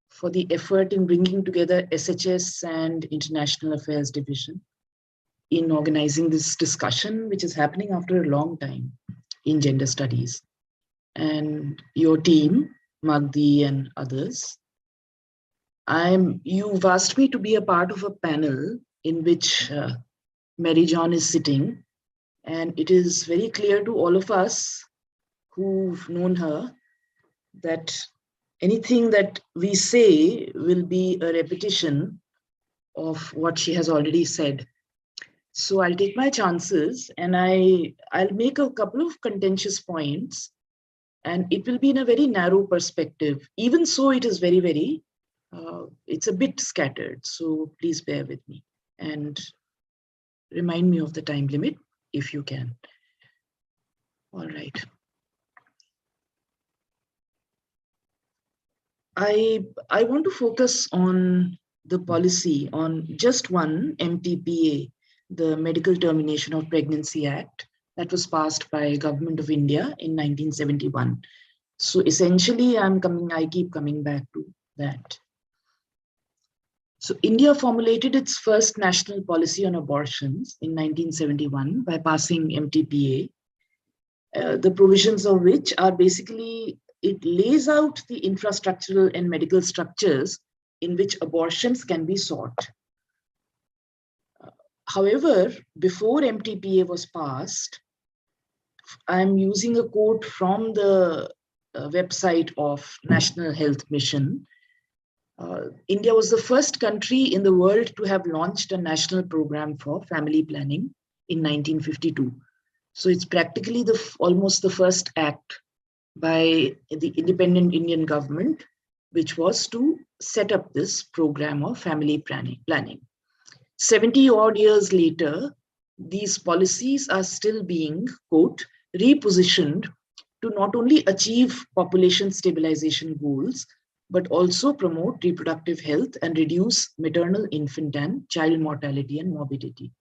for the effort in bringing together SHS and International Affairs Division in organizing this discussion, which is happening after a long time in gender studies. And your team, Magdi and others. You've asked me to be a part of a panel in which Mary John is sitting, and it is very clear to all of us who've known her that anything that we say will be a repetition of what she has already said. So I'll take my chances, and I'll make a couple of contentious points, and it will be in a very narrow perspective. Even so, it is very, very it's a bit scattered, so please bear with me and remind me of the time limit if you can. All right. I want to focus on the policy, on just one MTPA, the Medical Termination of Pregnancy Act, that was passed by Government of India in 1971. So essentially, I keep coming back to that. So India formulated its first national policy on abortions in 1971 by passing MTPA, the provisions of which are basically, it lays out the infrastructural and medical structures in which abortions can be sought. However, before MTPA was passed, I'm using a quote from the website of National Health Mission. India was the first country in the world to have launched a national program for family planning in 1952. So it's practically almost the first act by the independent Indian government, which was to set up this program of family planning. 70 odd years later, these policies are still being, quote, repositioned to not only achieve population stabilization goals, but also promote reproductive health and reduce maternal, infant, and child mortality and morbidity.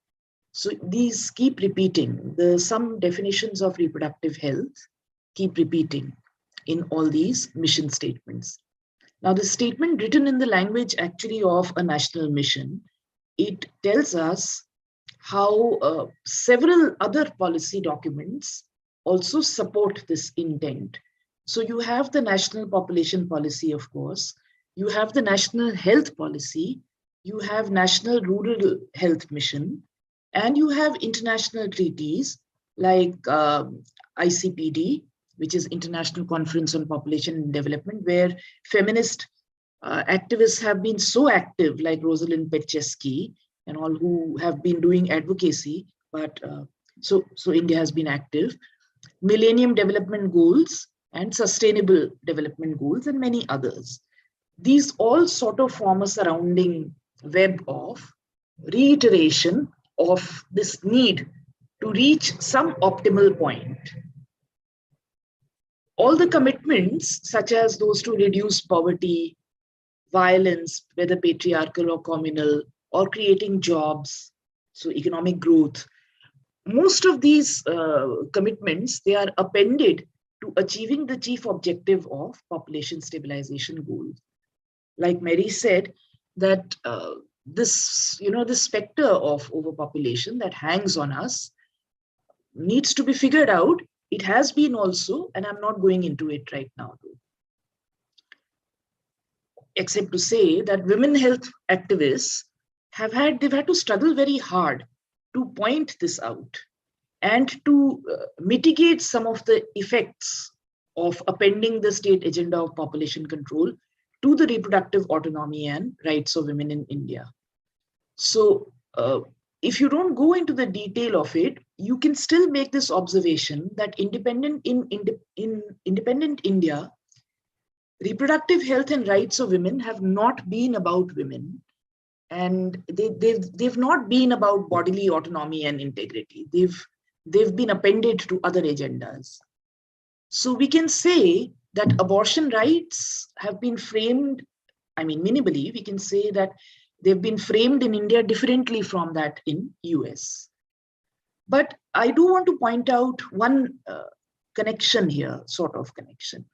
So these keep repeating. Some definitions of reproductive health keep repeating in all these mission statements. Now, the statement written in the language actually of a national mission, it tells us how several other policy documents also support this intent. So you have the National Population Policy, of course, you have the National Health Policy, you have National Rural Health Mission, and you have international treaties like ICPD, which is International Conference on Population and Development, where feminist activists have been so active, like Rosalind Petchesky and all who have been doing advocacy, but so India has been active. Millennium Development Goals and Sustainable Development Goals and many others. These all sort of form a surrounding web of reiteration of this need to reach some optimal point. All the commitments, such as those to reduce poverty, violence, whether patriarchal or communal, or creating jobs, so economic growth, most of these commitments, they are appended to achieving the chief objective of population stabilization goals. Like Mary said, that this specter of overpopulation that hangs on us needs to be figured out. It has been also, and I'm not going into it right now, except to say that women health activists they've had to struggle very hard to point this out and to mitigate some of the effects of appending the state agenda of population control to the reproductive autonomy and rights of women in India. So if you don't go into the detail of it, you can still make this observation that independent India, reproductive health and rights of women have not been about women, and they've not been about bodily autonomy and integrity. They've been appended to other agendas. So we can say that abortion rights have been framed, minimally, we can say that they've been framed in India differently from that in US. But I do want to point out one connection here, sort of connection.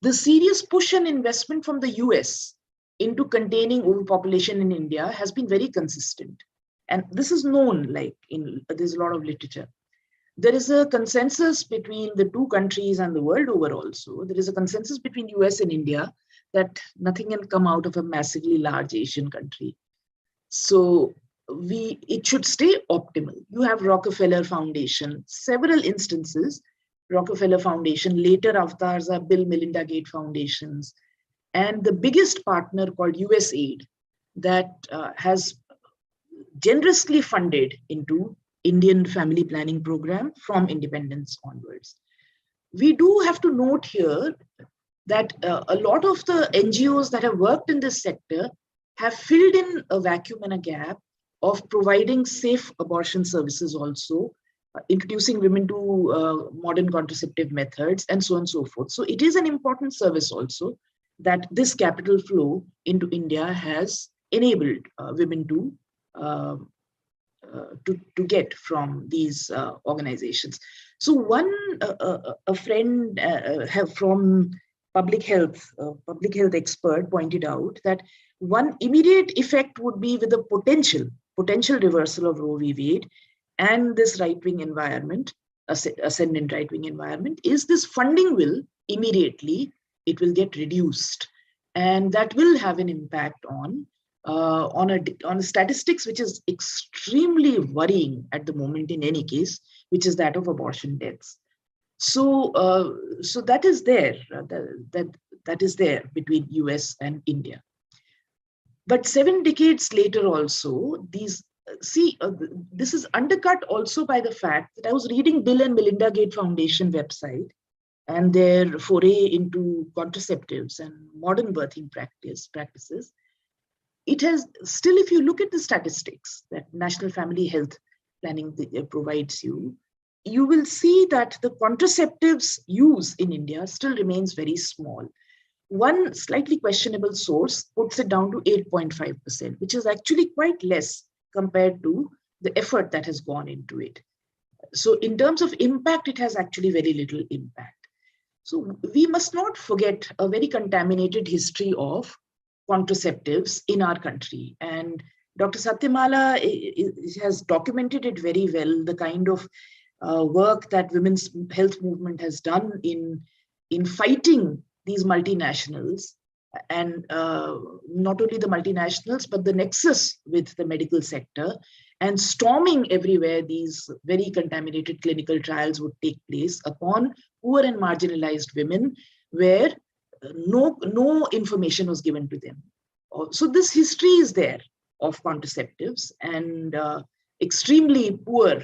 The serious push and investment from the US into containing overpopulation in India has been very consistent. And this is known, there's a lot of literature. There is a consensus between the two countries and the world over also. There is a consensus between US and India that nothing can come out of a massively large Asian country. So it should stay optimal. You have Rockefeller Foundation, several instances, Rockefeller Foundation, later avatars are Bill Melinda Gates Foundations, and the biggest partner called USAID that has generously funded into Indian family planning program from independence onwards. We do have to note here that a lot of the NGOs that have worked in this sector have filled in a vacuum and a gap of providing safe abortion services also, introducing women to modern contraceptive methods, and so on and so forth. So it is an important service also that this capital flow into India has enabled women to get from these organizations. So a friend from public health expert pointed out that one immediate effect would be with the potential reversal of Roe v. Wade and this right-wing environment, ascendant right-wing environment, is this funding will immediately, it will get reduced. And that will have an impact on a statistics which is extremely worrying at the moment in any case, which is that of abortion deaths. So that is there, that is there between US and India. But 7 decades later also, this is undercut also by the fact that I was reading Bill and Melinda Gates Foundation website and their foray into contraceptives and modern birthing practices. It has still, if you look at the statistics that National Family Health Planning provides you, you will see that the contraceptives use in India still remains very small. One slightly questionable source puts it down to 8.5%, which is actually quite less compared to the effort that has gone into it. So in terms of impact, it has actually very little impact. So we must not forget a very contaminated history of contraceptives in our country. And Dr. Satyamala has documented it very well, the kind of work that women's health movement has done in fighting these multinationals, and not only the multinationals, but the nexus with the medical sector, and storming everywhere these very contaminated clinical trials would take place upon poor and marginalized women, where no information was given to them. So this history is there of contraceptives, and extremely poor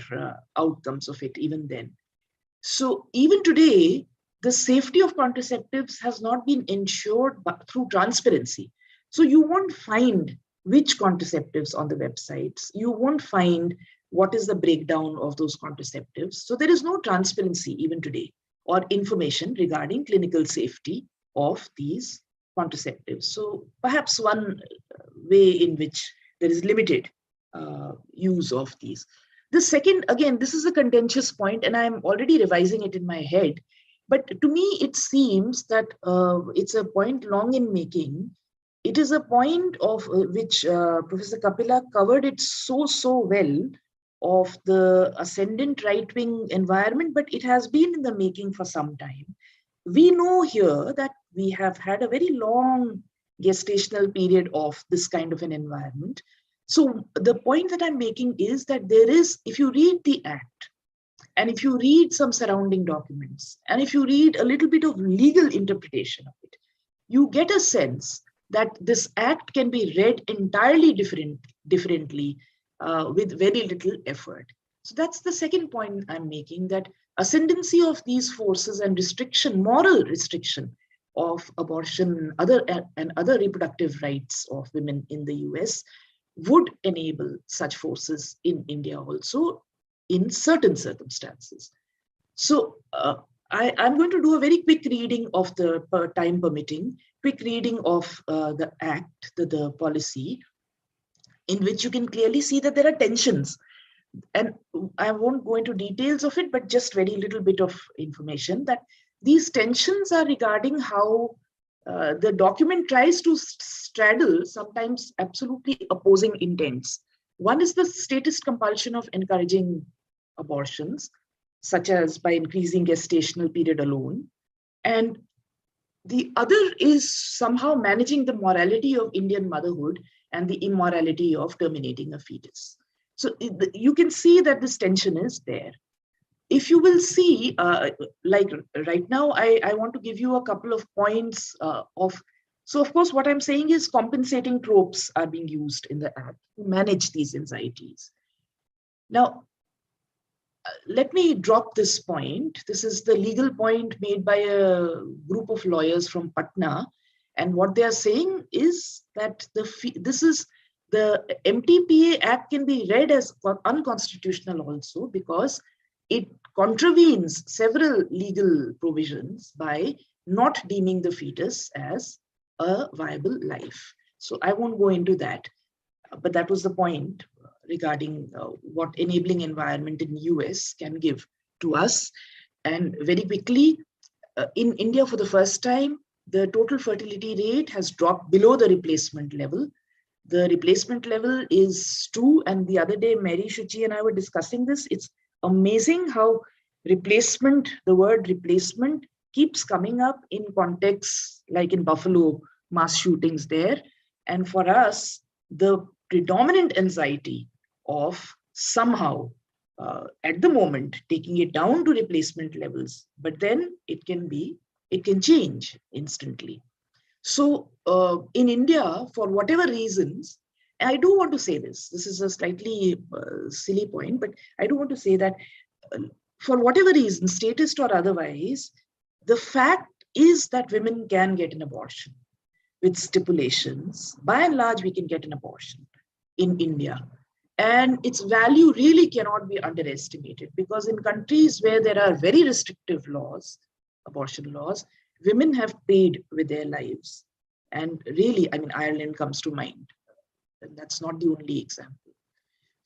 outcomes of it even then. So even today, the safety of contraceptives has not been ensured through transparency. So you won't find which contraceptives on the websites. You won't find what is the breakdown of those contraceptives. So there is no transparency even today, or information regarding clinical safety of these contraceptives. So perhaps one way in which there is limited use of these. The second, again, this is a contentious point, and I'm already revising it in my head. But to me, it seems that it's a point long in making. It is a point of which Professor Kapila covered it so well, of the ascendant right-wing environment, but it has been in the making for some time. We know here that we have had a very long gestational period of this kind of an environment. So the point that I'm making is that there is, if you read the Act, and if you read some surrounding documents, and if you read a little bit of legal interpretation of it, you get a sense that this Act can be read entirely differently with very little effort. So that's the second point I'm making, that ascendancy of these forces and restriction, moral restriction of abortion and other reproductive rights of women in the US would enable such forces in India also in certain circumstances. So I'm going to do a very quick reading of the, time permitting, quick reading of the Act, the policy, in which you can clearly see that there are tensions. And I won't go into details of it, but just very little bit of information that these tensions are regarding how the document tries to straddle sometimes absolutely opposing intents. One is the statist compulsion of encouraging abortions, such as by increasing gestational period alone. And the other is somehow managing the morality of Indian motherhood and the immorality of terminating a fetus. So you can see that this tension is there. If you will see, like right now, I want to give you a couple of points so of course, what I'm saying is compensating tropes are being used in the Act to manage these anxieties. Now, let me drop this point. This is the legal point made by a group of lawyers from Patna. And what they are saying is that the MTPA Act can be read as unconstitutional also, because it contravenes several legal provisions by not deeming the fetus as a viable life. So I won't go into that, but that was the point regarding what enabling environment in US can give to us. And very quickly, in India for the first time, the total fertility rate has dropped below the replacement level. The replacement level is 2, and the other day, Mary Shuchi and I were discussing this. It's amazing how replacement, the word replacement, keeps coming up in contexts like in Buffalo, mass shootings there. And for us, the predominant anxiety of somehow, at the moment, taking it down to replacement levels, but then it can change instantly. So in India, for whatever reasons, and I do want to say this is a slightly silly point, but I do want to say that for whatever reason, statist or otherwise, the fact is that women can get an abortion with stipulations. By and large, we can get an abortion in India. And its value really cannot be underestimated, because in countries where there are very restrictive laws, abortion laws, women have paid with their lives. And really, I mean, Ireland comes to mind. And that's not the only example.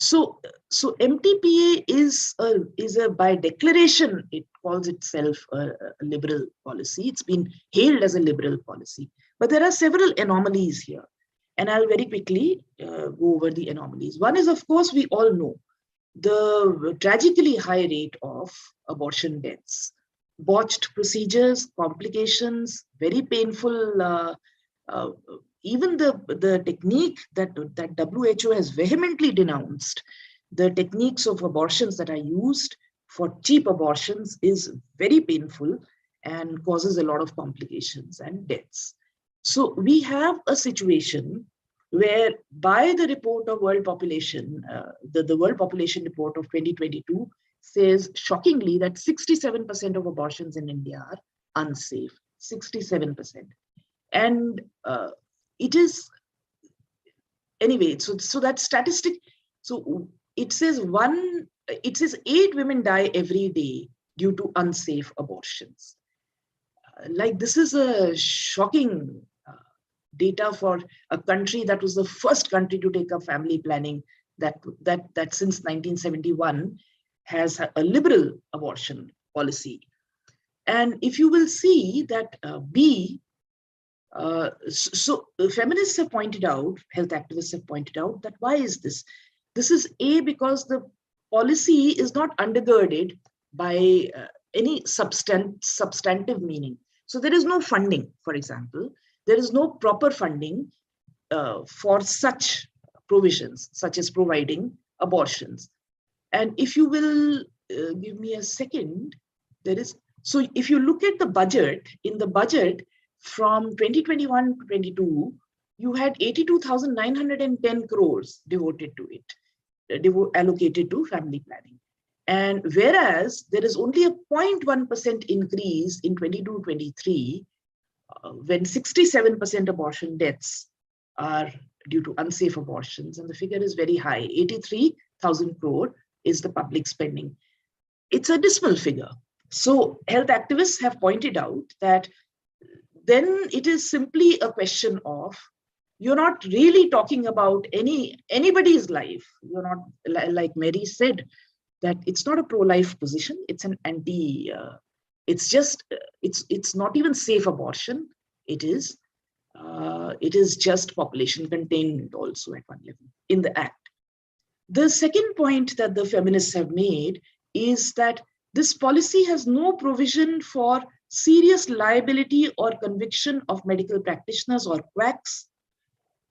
So MTPA is a by declaration, it calls itself a liberal policy. It's been hailed as a liberal policy, but there are several anomalies here. And I'll very quickly go over the anomalies. One is, of course, we all know the tragically high rate of abortion deaths, botched procedures, complications, very painful. Even the technique that WHO has vehemently denounced, the techniques of abortions that are used for cheap abortions is very painful and causes a lot of complications and deaths. So we have a situation where, by the report of World Population, the World Population Report of 2022 says shockingly that 67% of abortions in India are unsafe, 67%. And it is, anyway, so that statistic, so it says 8 women die every day due to unsafe abortions. Like, this is a shocking data for a country that was the first country to take up family planning, that since 1971 has a liberal abortion policy. And if you will see that so feminists have pointed out, health activists have pointed out that why is this? This is because the policy is not undergirded by any substantive meaning. So there is no funding, for example. There is no proper funding for such provisions, such as providing abortions. And if you will give me a second, so if you look at the budget, in the budget from 2021 to 22, you had 82,910 crores devoted to it, allocated to family planning. And whereas there is only a 0.1% increase in 22-23, when 67% abortion deaths are due to unsafe abortions, and the figure is very high, 83,000 crore is the public spending. It's a dismal figure. So health activists have pointed out that then it is simply a question of, you're not really talking about anybody's life. You're not, like Mary said, that it's not a pro-life position, it's an anti, it's not even safe abortion. It is just population containment also at one level in the act. The second point that the feminists have made is that this policy has no provision for serious liability or conviction of medical practitioners or quacks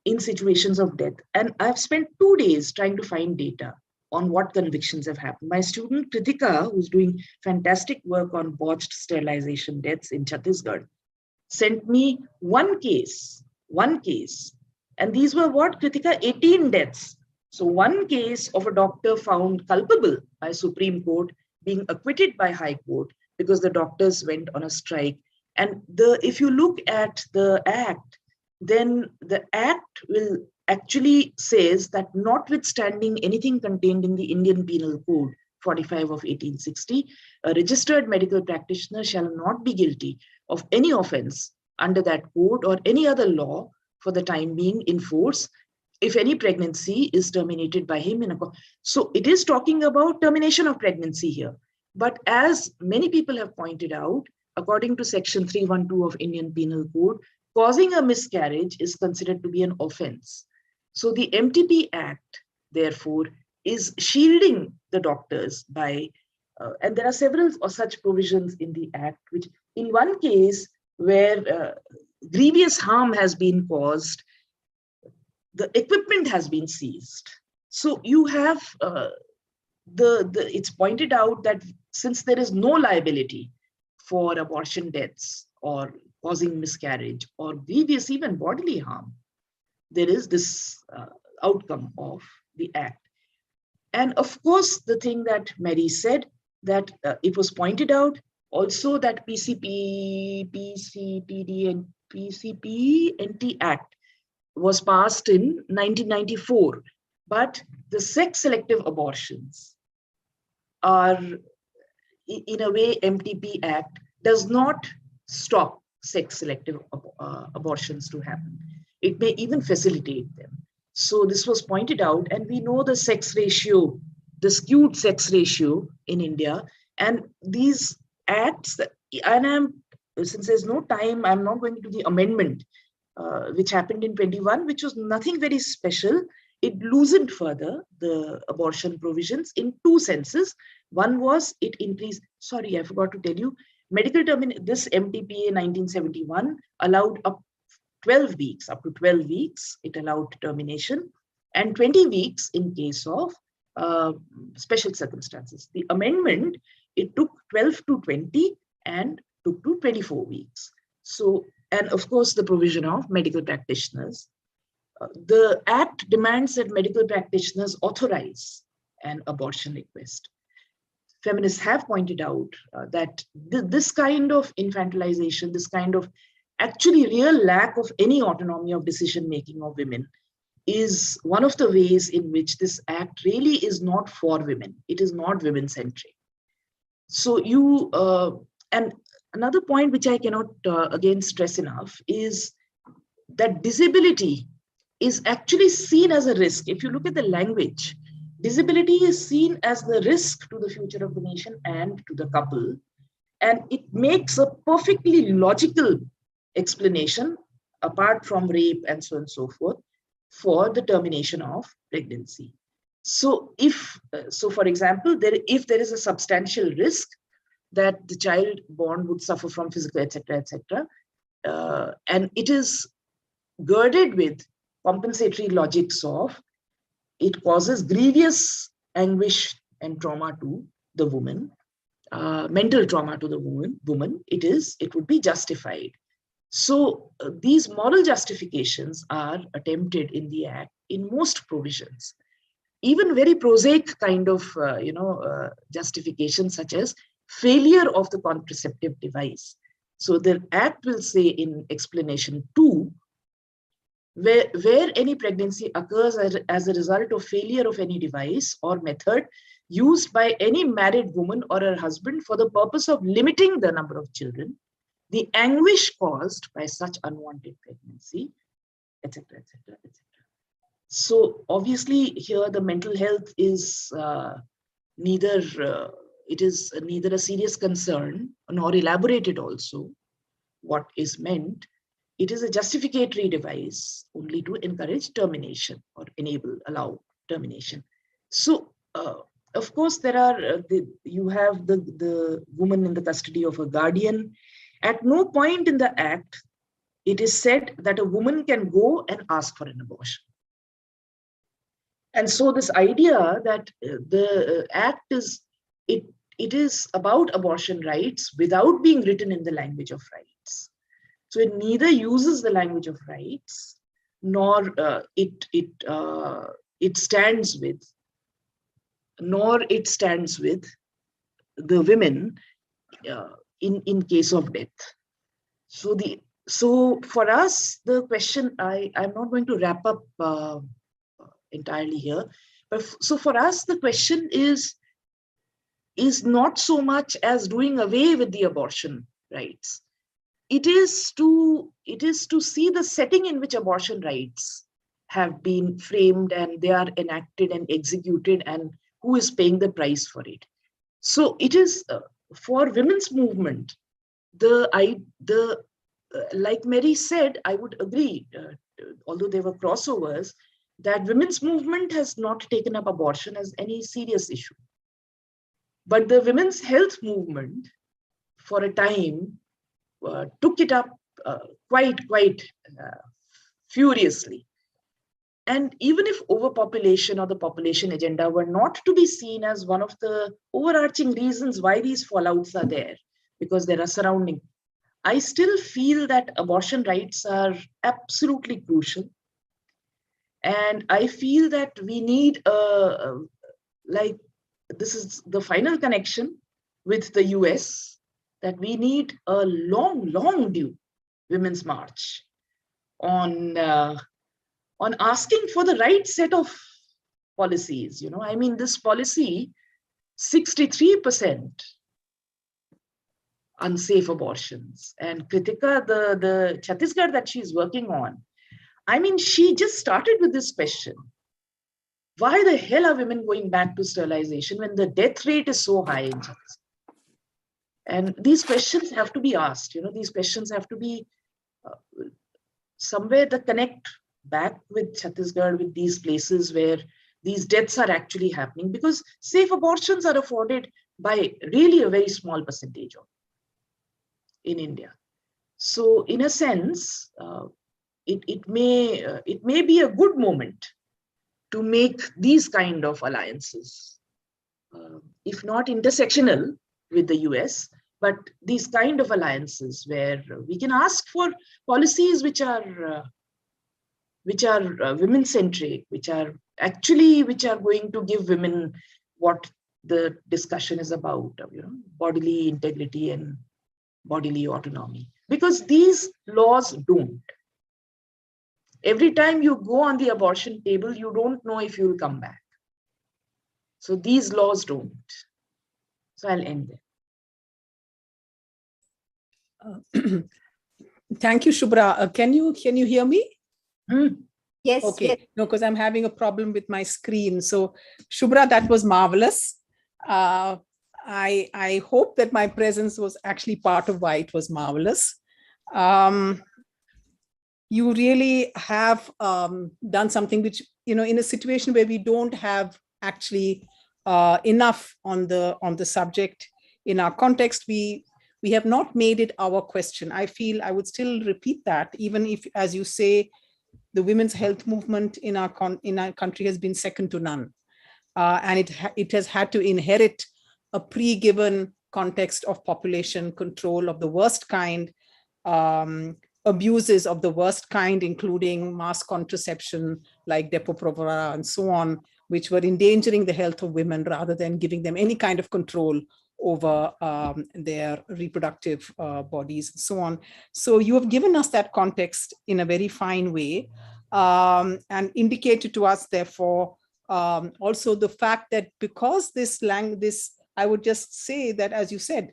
in situations of death. And I've spent 2 days trying to find data on what convictions have happened. My student Kritika, who's doing fantastic work on botched sterilization deaths in Chhattisgarh, sent me one case. And these were what, Kritika? 18 deaths. So one case of a doctor found culpable by Supreme Court being acquitted by High Court because the doctors went on a strike. And if you look at the act, then the act will actually says that notwithstanding anything contained in the Indian Penal Code 45 of 1860, a registered medical practitioner shall not be guilty of any offense under that code or any other law for the time being in force if any pregnancy is terminated by him in a court. So it is talking about termination of pregnancy here. But as many people have pointed out, according to section 312 of Indian Penal Code, causing a miscarriage is considered to be an offense. So the MTP Act, therefore, is shielding the doctors by, and there are several such provisions in the Act, which in one case where grievous harm has been caused, the equipment has been seized. So you have, it's pointed out that since there is no liability for abortion deaths or causing miscarriage or grievous even bodily harm, there is this outcome of the act. And of course, the thing that Mary said, that it was pointed out also that PCPD and PCP-NT Act was passed in 1994, but the sex-selective abortions are, in a way, MTP Act does not stop sex-selective abortions to happen. It may even facilitate them. So this was pointed out, and we know the sex ratio, the skewed sex ratio in India, and these acts, and since there's no time, I'm not going to the amendment, which happened in 21, which was nothing very special. It loosened further the abortion provisions in two senses. One was it increased, sorry, I forgot to tell you, this MTPA 1971 allowed up 12 weeks, up to 12 weeks, it allowed termination, and 20 weeks in case of special circumstances. The amendment, it took 12 to 20 and took to 24 weeks. So, and of course, the provision of medical practitioners. The Act demands that medical practitioners authorize an abortion request. Feminists have pointed out that this kind of infantilization, this kind of actually real lack of any autonomy of decision-making of women is one of the ways in which this Act really is not for women. It is not women-centric. So and another point which I cannot again stress enough is that disability is actually seen as a risk. If you look at the language, disability is seen as the risk to the future of the nation and to the couple. And it makes a perfectly logical explanation, apart from rape and so on and so forth, for the termination of pregnancy. So for example, if there is a substantial risk that the child born would suffer from physical, etc., and it is girded with compensatory logics of it causes grievous anguish and trauma to the woman, mental trauma to the woman, it would be justified. So these moral justifications are attempted in the Act in most provisions. Even very prosaic kind of justifications, such as failure of the contraceptive device. So the Act will say in explanation 2, where any pregnancy occurs as a result of failure of any device or method used by any married woman or her husband for the purpose of limiting the number of children, the anguish caused by such unwanted pregnancy, etc., etc., etc. So obviously here the mental health is neither a serious concern nor elaborated also what is meant. It is a justificatory device only to encourage termination or allow termination. So of course there are, you have the woman in the custody of a guardian. At no point in the Act, it is said that a woman can go and ask for an abortion. And so this idea that the Act is, it is about abortion rights without being written in the language of rights. So it neither uses the language of rights, nor it stands with the women in case of death. So for us, the question, I'm not going to wrap up entirely here, but so for us, the question is not so much as doing away with the abortion rights. It is to see the setting in which abortion rights have been framed and they are enacted and executed, and who is paying the price for it. So it is for women's movement. Like Mary said, I would agree, although there were crossovers, that women's movement has not taken up abortion as any serious issue. But the women's health movement, for a time, took it up quite furiously. And even if overpopulation or the population agenda were not to be seen as one of the overarching reasons why these fallouts are there, because there are surrounding, I still feel that abortion rights are absolutely crucial. And I feel that we need, this is the final connection with the US, that we need a long due women's march on asking for the right set of policies. I mean, this policy, 63% unsafe abortions. And Kritika, the Chhattisgarh that she's working on, I mean, she just started with this question. Why the hell are women going back to sterilization when the death rate is so high in Chhattisgarh? And these questions have to be asked. These questions have to be somewhere the connect back with Chhattisgarh, with these places where these deaths are actually happening, because safe abortions are afforded by really a very small percentage in India. So in a sense, it may be a good moment to make these kind of alliances, if not intersectional with the US, but these kind of alliances where we can ask for policies which are women-centric, which are going to give women what the discussion is about, bodily integrity and bodily autonomy. Because these laws don't. Every time you go on the abortion table, you don't know if you'll come back. So these laws don't. So I'll end there. Thank you, Shubhra. Can you hear me? Yes. Okay. Yes. No, because I'm having a problem with my screen. So Shubhra, that was marvelous. I hope that my presence was actually part of why it was marvelous. You really have done something which, in a situation where we don't have actually enough on the subject in our context, we have not made it our question. I feel I would still repeat that, even if, as you say, the women's health movement in our country has been second to none. And it has had to inherit a pre-given context of population control of the worst kind, abuses of the worst kind, including mass contraception like Depo-Provera and so on, which were endangering the health of women rather than giving them any kind of control over their reproductive bodies and so on. So you have given us that context in a very fine way, and indicated to us, therefore, also the fact that because this, I would just say that, as you said,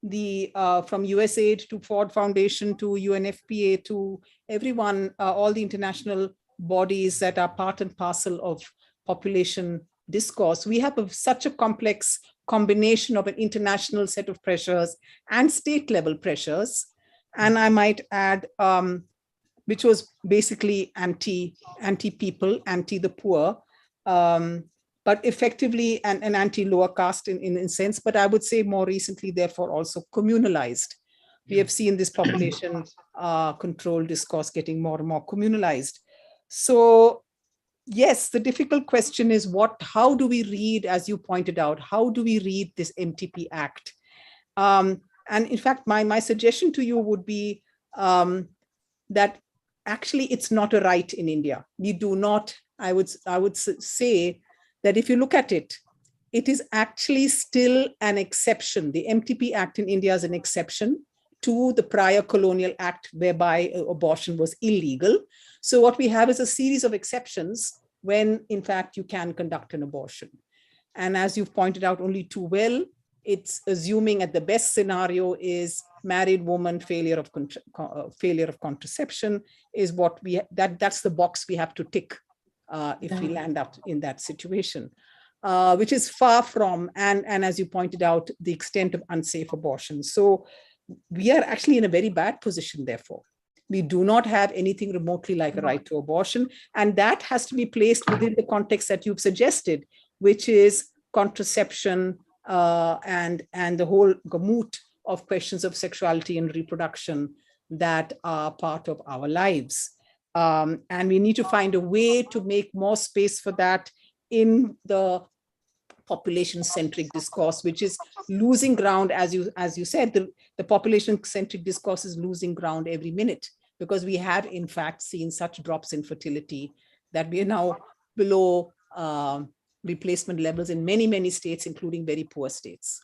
the from USAID to Ford Foundation to UNFPA to everyone, all the international bodies that are part and parcel of population discourse, we have such a complex combination of an international set of pressures and state level pressures. And I might add, which was basically anti-people, anti the poor, but effectively an anti-lower caste in a sense, but I would say more recently, therefore, also communalized. We have seen this population control discourse getting more and more communalized. So yes, the difficult question is how do we read, as you pointed out, how do we read this MTP Act? And in fact, my suggestion to you would be that actually it's not a right in India. We do not, I would say that if you look at it, it is actually still an exception. The MTP Act in India is an exception to the prior colonial act whereby abortion was illegal. So what we have is a series of exceptions when, in fact, you can conduct an abortion. And as you've pointed out only too well, it's assuming at the best scenario is married woman failure of contraception is what that's the box we have to tick if we land up in that situation, which is far from, and as you pointed out, the extent of unsafe abortion. So we are actually in a very bad position, therefore. We do not have anything remotely like a right to abortion. And that has to be placed within the context that you've suggested, which is contraception and the whole gamut of questions of sexuality and reproduction that are part of our lives. And we need to find a way to make more space for that in the population-centric discourse, which is losing ground, as you said, the population-centric discourse is losing ground every minute, because we have, in fact, seen such drops in fertility that we are now below replacement levels in many, many states, including very poor states.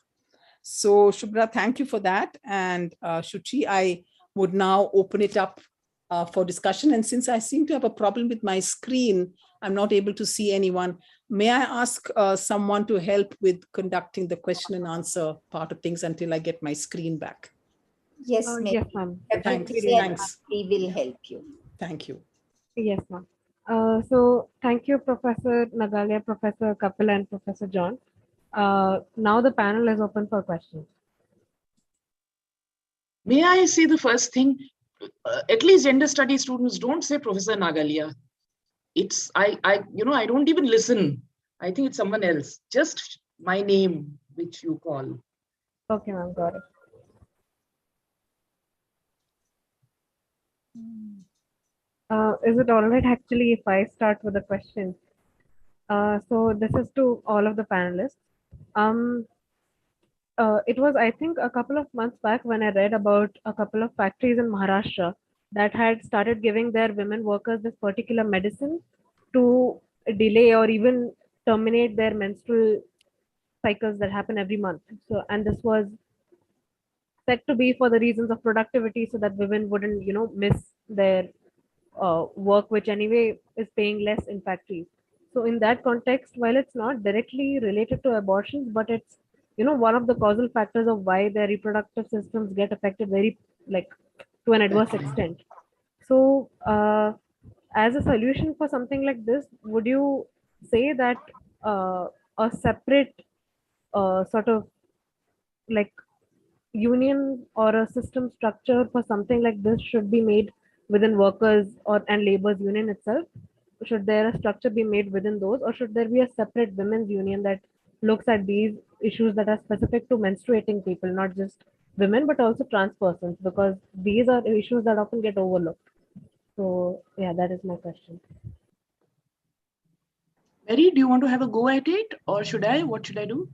So, Shubhra, thank you for that. And Shuchi, I would now open it up for discussion. And since I seem to have a problem with my screen, I'm not able to see anyone. May I ask someone to help with conducting the question and answer part of things until I get my screen back? Yes, Yes, ma'am. Thanks. Thanks. We will help you. Thank you. Yes, ma'am. So thank you, Professor Nagalia, Professor Kapil, and Professor John. Now the panel is open for questions. May I say the first thing? At least gender studies students don't say Professor Nagalia. It's I don't even listen. I think it's someone else. Just my name, which you call. Okay, ma'am, got it. Is it all right actually if I start with a question? So this is to all of the panelists. It was, I think, a couple of months back when I read about a couple of factories in Maharashtra that had started giving their women workers this particular medicine to delay or even terminate their menstrual cycles that happen every month. So, and this was said to be for the reasons of productivity, so that women wouldn't, miss their work, which anyway is paying less in factories. So, in that context, while it's not directly related to abortions, but it's one of the causal factors of why their reproductive systems get affected very, like, to an adverse extent. So, as a solution for something like this, would you say that a separate sort of like union or a system structure for something like this should be made within workers or and labor's union itself? Should there a structure be made within those, or should there be a separate women's union that looks at these issues that are specific to menstruating people, not just women but also trans persons, because these are issues that often get overlooked? So yeah, that is my question. Mary, do you want to have a go at it, or should I? What should I do?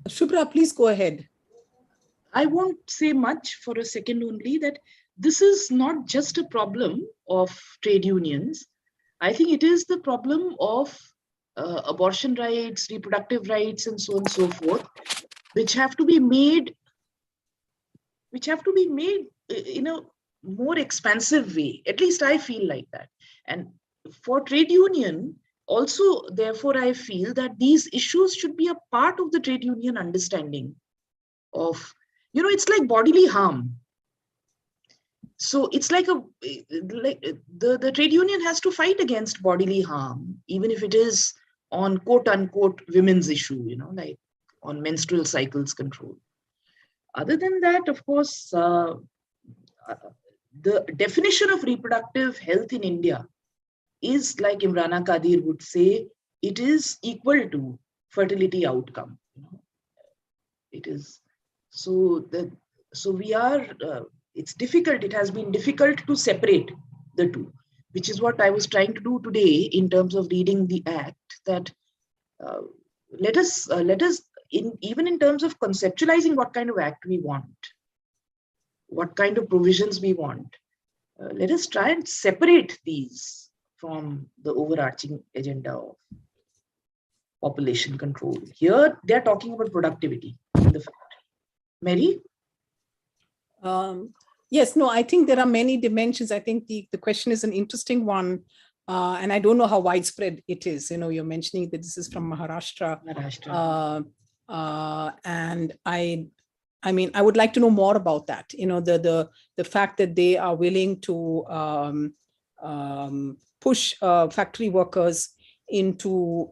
Shubhra, please go ahead. I won't say much for a second only that this is not just a problem of trade unions. I think it is the problem of abortion rights, reproductive rights, and so on and so forth, which have to be made in a more expansive way. At least I feel like that. And for trade union, also, therefore, I feel that these issues should be a part of the trade union understanding of, it's like bodily harm. So it's like the trade union has to fight against bodily harm, even if it is on quote unquote women's issue, like on menstrual cycles control. Other than that, of course, the definition of reproductive health in India is, like Imrana Qadir would say, it is equal to fertility outcome. It is so we are. It's difficult. It has been difficult to separate the two, which is what I was trying to do today in terms of reading the act. That let us even in terms of conceptualizing what kind of act we want, what kind of provisions we want. Let us try and separate these from the overarching agenda of population control. Here, they're talking about productivity in the factory. Mary? Yes, no, I think there are many dimensions. I think the question is an interesting one. And I don't know how widespread it is. You're mentioning that this is from Maharashtra. And I mean, I would like to know more about that. The fact that they are willing to push factory workers into,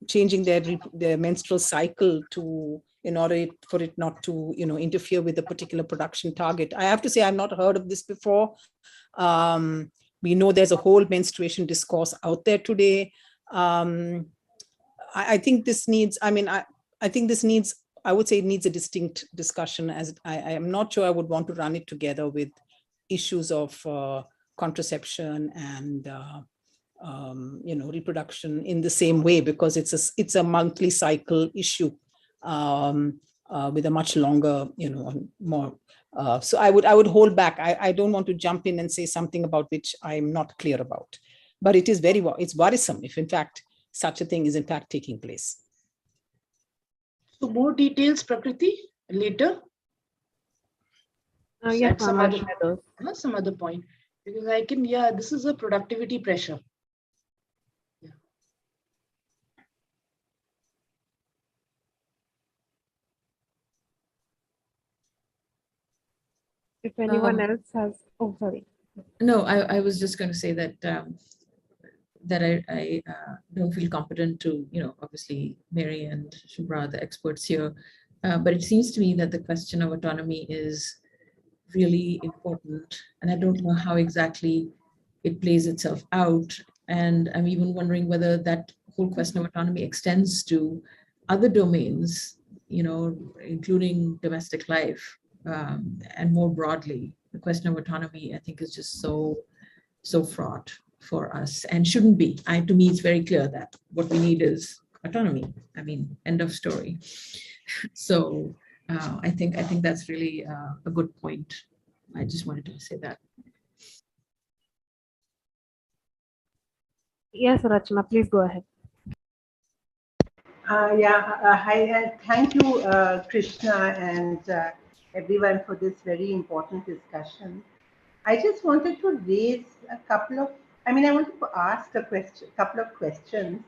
changing their menstrual cycle in order for it not to, interfere with a particular production target. I have to say, I've not heard of this before. We know there's a whole menstruation discourse out there today. I think this needs, I think this needs, I would say it needs a distinct discussion, as I am not sure I would want to run it together with issues of contraception and reproduction in the same way, because it's a monthly cycle issue with a much longer, more. So I would hold back. I don't want to jump in and say something about which I'm not clear about. But it is it's worrisome if in fact such a thing is in fact taking place. So more details, Prakriti, later. Yes, some other point, because this is a productivity pressure. If anyone else has, oh, sorry. No, I was just going to say that that I don't feel competent to, obviously Mary and Shubhra are the experts here, but it seems to me that the question of autonomy is really important, and I don't know how exactly it plays itself out. And I'm even wondering whether that whole question of autonomy extends to other domains, including domestic life, and more broadly, the question of autonomy, I think, is just so fraught for us and shouldn't be. To me, it's very clear that what we need is autonomy. I mean, end of story. So I think that's really a good point. I just wanted to say that. Yes, Rachna, please go ahead. Hi, thank you, Krishna, and everyone for this very important discussion. I just wanted to raise a couple of, I wanted to ask a couple of questions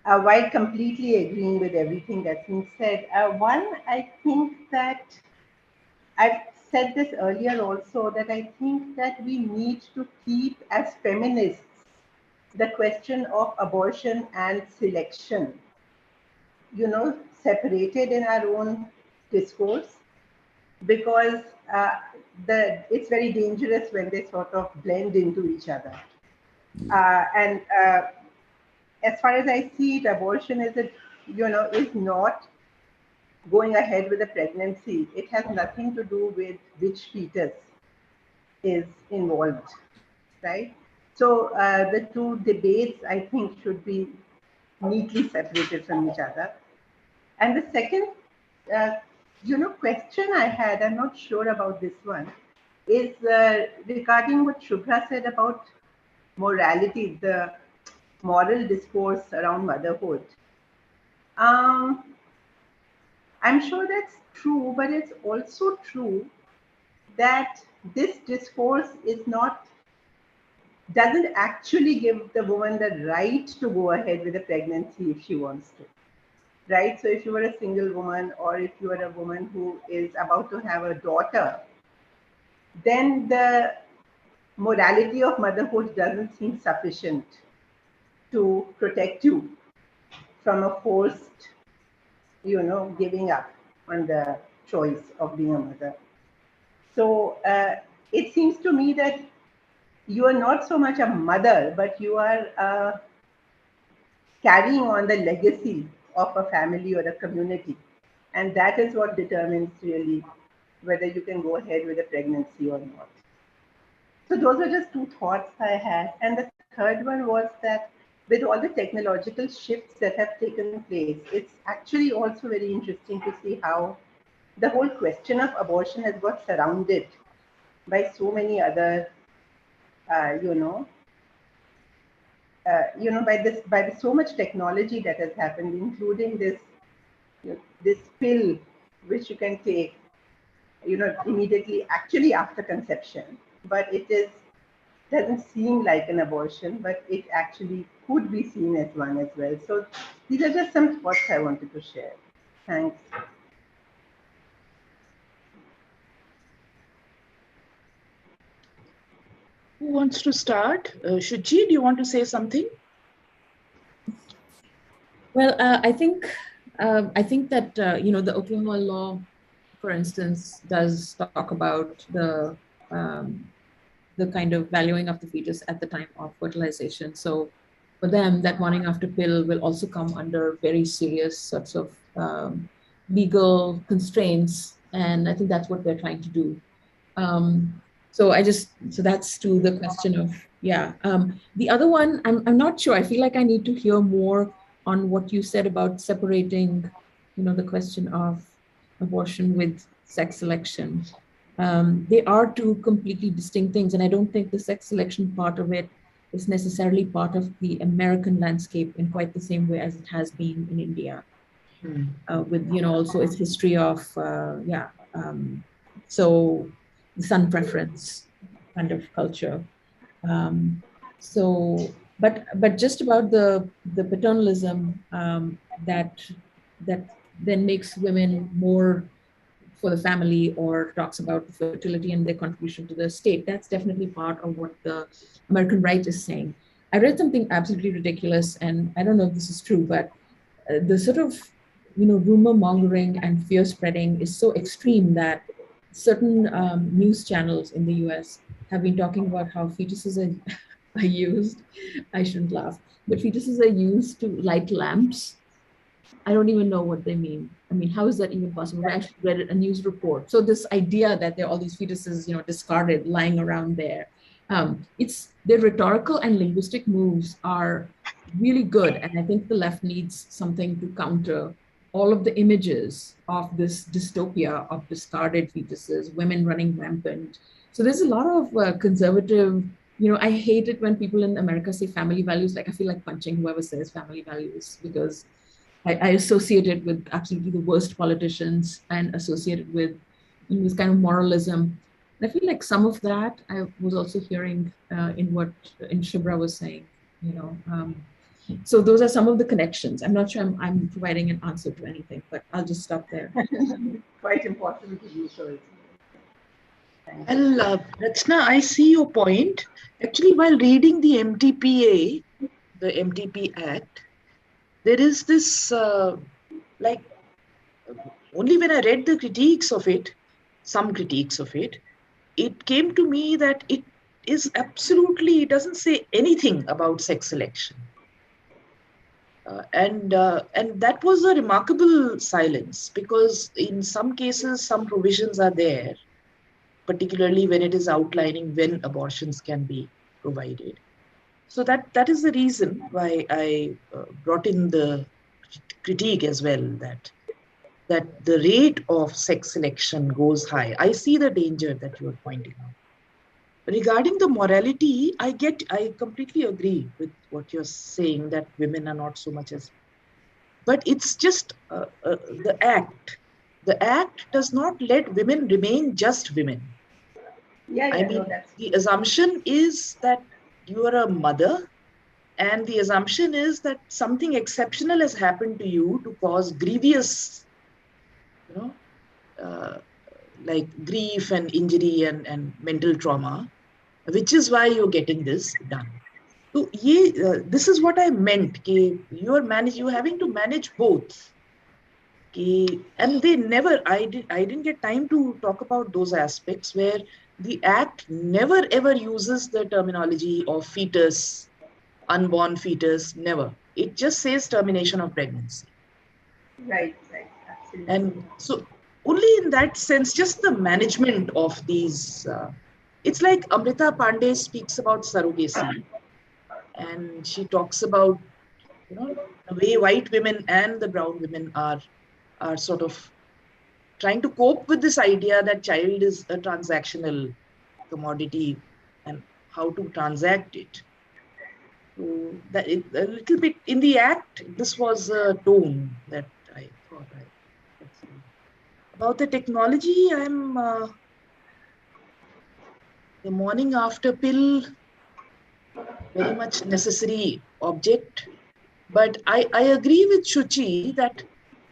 while completely agreeing with everything that's been said. One, I think that I've said this earlier also, that I think that we need to keep, as feminists, the question of abortion and selection, separated in our own discourse, because it's very dangerous when they sort of blend into each other. And as far as I see it, abortion is not going ahead with a pregnancy. It has nothing to do with which fetus is involved, right? So the two debates, I think, should be neatly separated from each other. And the second, question I had, I'm not sure about this one, is regarding what Shubhra said about morality, the moral discourse around motherhood. I'm sure that's true, but it's also true that this discourse doesn't actually give the woman the right to go ahead with a pregnancy if she wants to. Right? So if you were a single woman, or if you are a woman who is about to have a daughter, then the morality of motherhood doesn't seem sufficient to protect you from a forced, giving up on the choice of being a mother. So it seems to me that you are not so much a mother, but you are carrying on the legacy of a family or a community. And that is what determines really whether you can go ahead with a pregnancy or not. So those are just two thoughts I had. And the third one was that with all the technological shifts that have taken place, it's actually also very interesting to see how the whole question of abortion has got surrounded by so many other, by so much technology that has happened, including this pill which you can take, immediately, actually after conception, but doesn't seem like an abortion, but it actually could be seen as one as well. So these are just some thoughts I wanted to share. Thanks. Who wants to start? Shuchi, do you want to say something? Well, I think that the Oklahoma law, for instance, does talk about the kind of valuing of the fetus at the time of fertilization. So for them, that morning after pill will also come under very serious sorts of legal constraints, and I think that's what they're trying to do. So that's to the question of, yeah. The other one, I'm not sure. I feel like I need to hear more on what you said about separating, the question of abortion with sex selection. They are two completely distinct things, and I don't think the sex selection part of it is necessarily part of the American landscape in quite the same way as it has been in India, with also its history of so the son preference kind of culture. But just about the paternalism that then makes women more for the family or talks about fertility and their contribution to the state. That's definitely part of what the American right is saying. I read something absolutely ridiculous, and I don't know if this is true, but the sort of rumor mongering and fear spreading is so extreme that certain news channels in the US have been talking about how fetuses are used. I shouldn't laugh, but fetuses are used to light lamps. I don't even know what they mean. I mean, how is that even possible? I actually read a news report. So this idea that there are all these fetuses, discarded, lying around there, it's their rhetorical and linguistic moves are really good. And I think the left needs something to counter all of the images of this dystopia of discarded fetuses, women running rampant. So there's a lot of conservative, I hate it when people in America say family values. Like, I feel like punching whoever says family values, because I associate it with absolutely the worst politicians and associated with this kind of moralism. And I feel like some of that I was also hearing in what Shubhra was saying, so those are some of the connections. I'm not sure I'm providing an answer to anything, but I'll just stop there. Quite important to do so. Well, Rachna, I see your point. Actually, while reading the MTPA, the MTP Act, there is this, like, only when I read the critiques of it, some critiques of it, it came to me that it is absolutely, it doesn't say anything about sex selection. And that was a remarkable silence, because in some cases, some provisions are there, particularly when it is outlining when abortions can be provided. So that is the reason why I brought in the critique as well, that the rate of sex selection goes high. I see the danger that you are pointing out. Regarding the morality, I completely agree with what you're saying, that women are not so much as, but it's just the act. The act does not let women remain just women. I mean, the assumption is that you are a mother, and the assumption is that something exceptional has happened to you to cause grievous, like grief and injury and mental trauma, which is why you're getting this done. So this is what I meant. You're having to manage both. And they never, I didn't get time to talk about those aspects where the act never ever uses the terminology of fetus, unborn fetus, never. It just says termination of pregnancy. Right, absolutely. And so only in that sense, just the management of these, it's like Amrita Pandey speaks about surrogacy, and she talks about, the way white women and the brown women are sort of trying to cope with this idea that child is a transactional commodity and how to transact it. So that a little bit in the act, this was a tone that I thought about the technology. I'm the morning after pill, very much necessary object. But I agree with Shuchi that,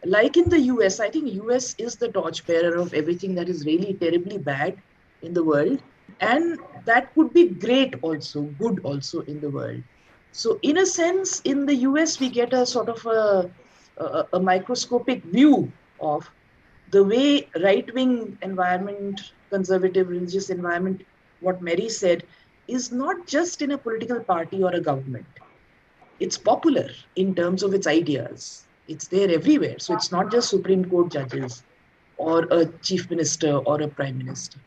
like in the US, I think US is the torchbearer of everything that is really terribly bad in the world. And that could be great also, good also in the world. So in a sense, in the US, we get a sort of a microscopic view of the way right-wing environment, conservative religious environment, what Mary said, is not just in a political party or a government. It's popular in terms of its ideas. It's there everywhere. So it's not just Supreme Court judges or a chief minister or a prime minister.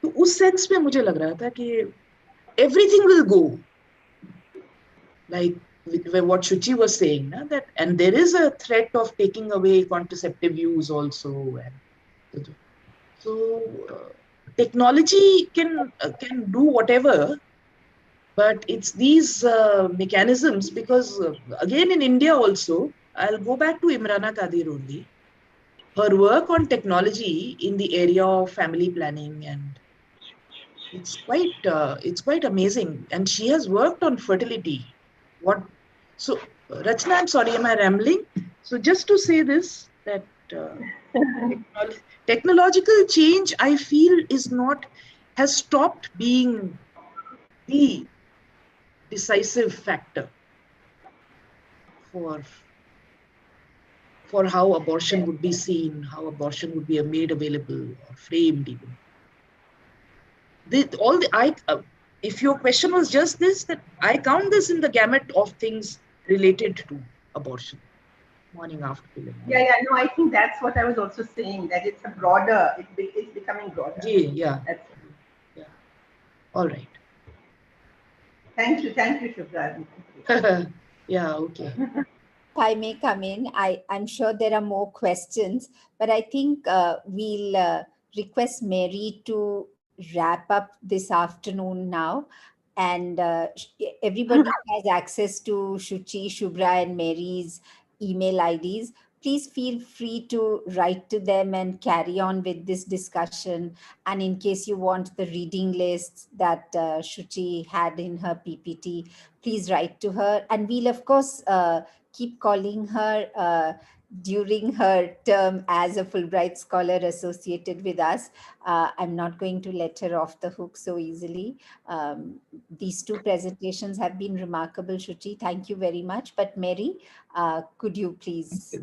So उस sense में मुझे लग रहा था कि everything will go. Like what Shuchi was saying, that, and there is a threat of taking away contraceptive use also. And so technology can do whatever, but it's these mechanisms, because again in India also, I'll go back to Imrana Kadir only. Her work on technology in the area of family planning, and it's quite amazing. And she has worked on fertility. So Rachna, I'm sorry, am I rambling? So just to say this, that technological change, I feel, has stopped being the decisive factor for how abortion would be seen, how abortion would be made available or framed even. If your question was just this, that I count this in the gamut of things related to abortion, morning after pill. Yeah, no, I think that's what I was also saying, that it's a broader, it's becoming broader. Yeah. Yeah. All right. Thank you, Shubhra. Yeah, okay. If I may come in, I'm sure there are more questions, but I think we'll request Mary to wrap up this afternoon now. And everybody has access to Shuchi, Shubhra, and Mary's email IDs. Please feel free to write to them and carry on with this discussion. And in case you want the reading lists that Shuchi had in her PPT, please write to her. And we'll, of course, keep calling her during her term as a Fulbright Scholar associated with us. I'm not going to let her off the hook so easily. These two presentations have been remarkable, Shuchi. Thank you very much. But Mary, could you please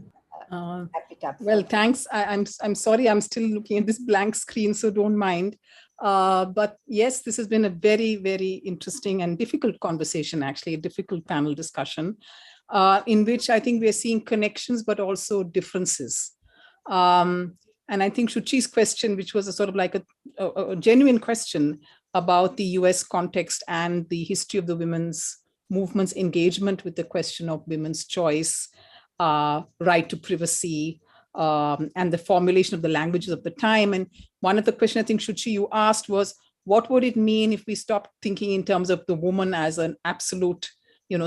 wrap it up? Well, thanks. I'm sorry, I'm still looking at this blank screen, so don't mind. But yes, this has been a very, very interesting and difficult conversation, actually, a difficult panel discussion, in which I think we're seeing connections, but also differences. And I think Shuchi's question, which was a sort of like a genuine question about the US context and the history of the women's movement's engagement with the question of women's choice, right to privacy, and the formulation of the languages of the time. And one of the questions I think, Shuchi, you asked was, what would it mean if we stopped thinking in terms of the woman as an absolute,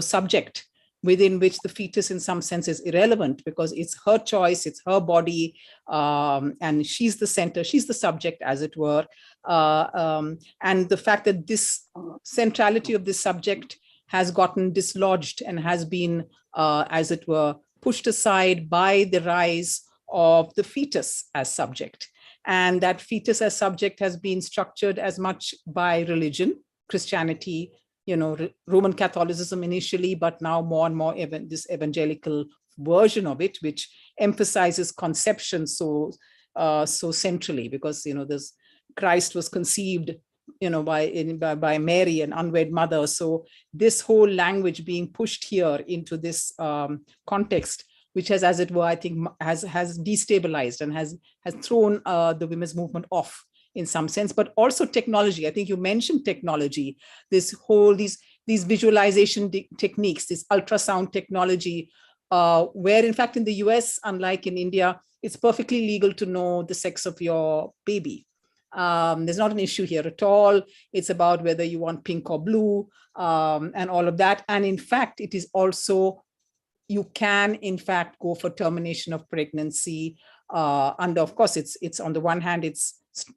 subject within which the fetus in some sense is irrelevant because it's her choice, it's her body, and she's the center, she's the subject, as it were. And the fact that this centrality of this subject has gotten dislodged and has been, as it were, pushed aside by the rise of the fetus as subject. And that fetus as subject has been structured as much by religion, Christianity, Roman Catholicism initially, but now more and more this evangelical version of it, which emphasizes conception so centrally, because this Christ was conceived by Mary, an unwed mother. So this whole language being pushed here into this context, which has, as it were, I think has destabilized and has thrown the women's movement off in some sense, but also technology. I think you mentioned technology, these visualization techniques, this ultrasound technology, where in fact in the US, unlike in India, it's perfectly legal to know the sex of your baby. There's not an issue here at all. It's about whether you want pink or blue, and all of that. And in fact, it is also, you can in fact go for termination of pregnancy under, of course, it's on the one hand,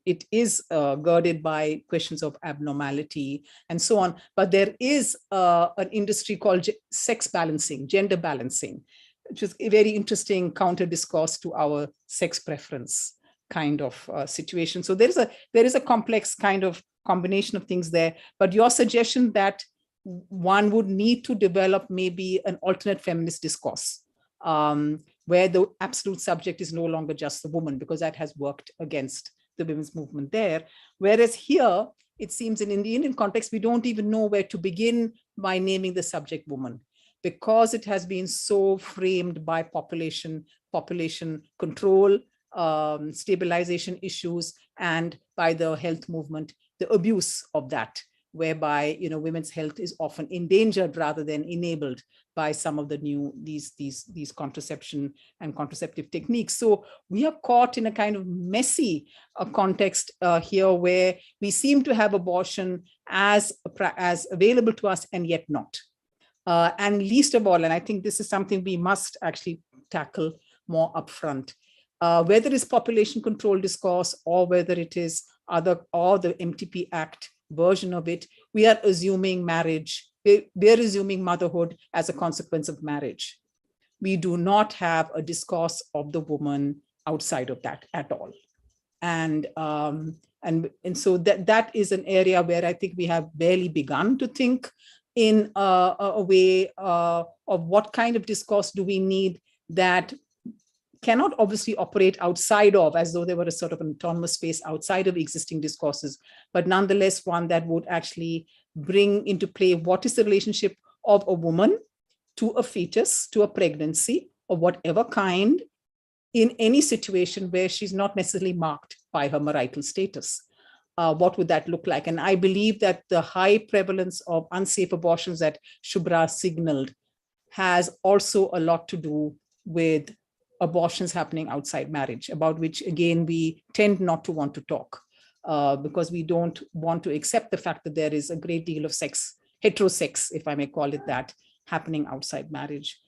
it is girded by questions of abnormality and so on. But there is an industry called sex balancing, gender balancing, which is a very interesting counter discourse to our sex preference kind of situation. So there is a complex kind of combination of things there. But your suggestion that one would need to develop maybe an alternate feminist discourse, where the absolute subject is no longer just the woman, because that has worked against the women's movement there. Whereas here, it seems in the Indian context, we don't even know where to begin by naming the subject woman, because it has been so framed by population control, stabilization issues, and by the health movement, the abuse of that, whereby women's health is often endangered rather than enabled by some of the new these contraception and contraceptive techniques. So we are caught in a kind of messy context here, where we seem to have abortion as available to us and yet not. And least of all, and I think this is something we must actually tackle more upfront, whether it's population control discourse or whether it is or the MTP Act version of it, we are assuming marriage, we are assuming motherhood as a consequence of marriage. We do not have a discourse of the woman outside of that at all. And so that is an area where I think we have barely begun to think in a way of what kind of discourse do we need that cannot obviously operate outside of, as though there were a sort of an autonomous space outside of existing discourses, but nonetheless one that would actually bring into play what is the relationship of a woman to a fetus, to a pregnancy of whatever kind, in any situation where she's not necessarily marked by her marital status. What would that look like? And I believe that the high prevalence of unsafe abortions that Shubhra signaled has also a lot to do with abortions happening outside marriage, about which, again, we tend not to want to talk because we don't want to accept the fact that there is a great deal of sex, heterosex, if I may call it that, happening outside marriage.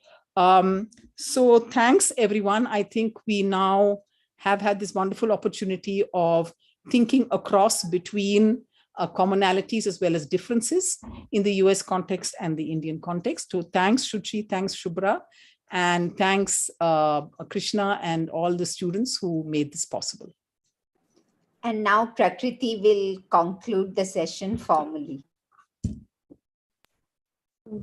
So thanks, everyone. I think we now have had this wonderful opportunity of thinking across between commonalities as well as differences in the US context and the Indian context. So thanks, Shuchi, thanks, Shubhra, and thanks, Krishna, and all the students who made this possible. And now Prakriti will conclude the session formally.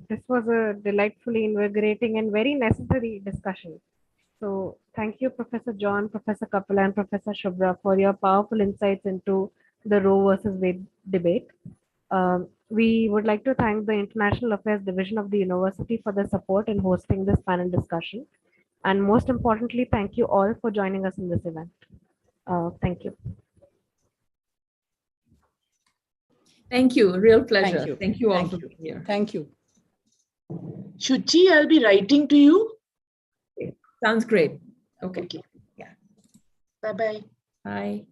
This was a delightfully invigorating and very necessary discussion. So thank you, Professor John, Professor Kapila, and Professor Shubhra for your powerful insights into the Roe versus Wade debate. We would like to thank the International Affairs Division of the University for their support in hosting this panel discussion. And most importantly, thank you all for joining us in this event. Thank you. Thank you. Real pleasure. Thank you. Thank you all Thank for you. being here. Thank you. Shuchi, I'll be writing to you. Sounds great. Okay. Okay. Yeah. Bye-bye. Bye.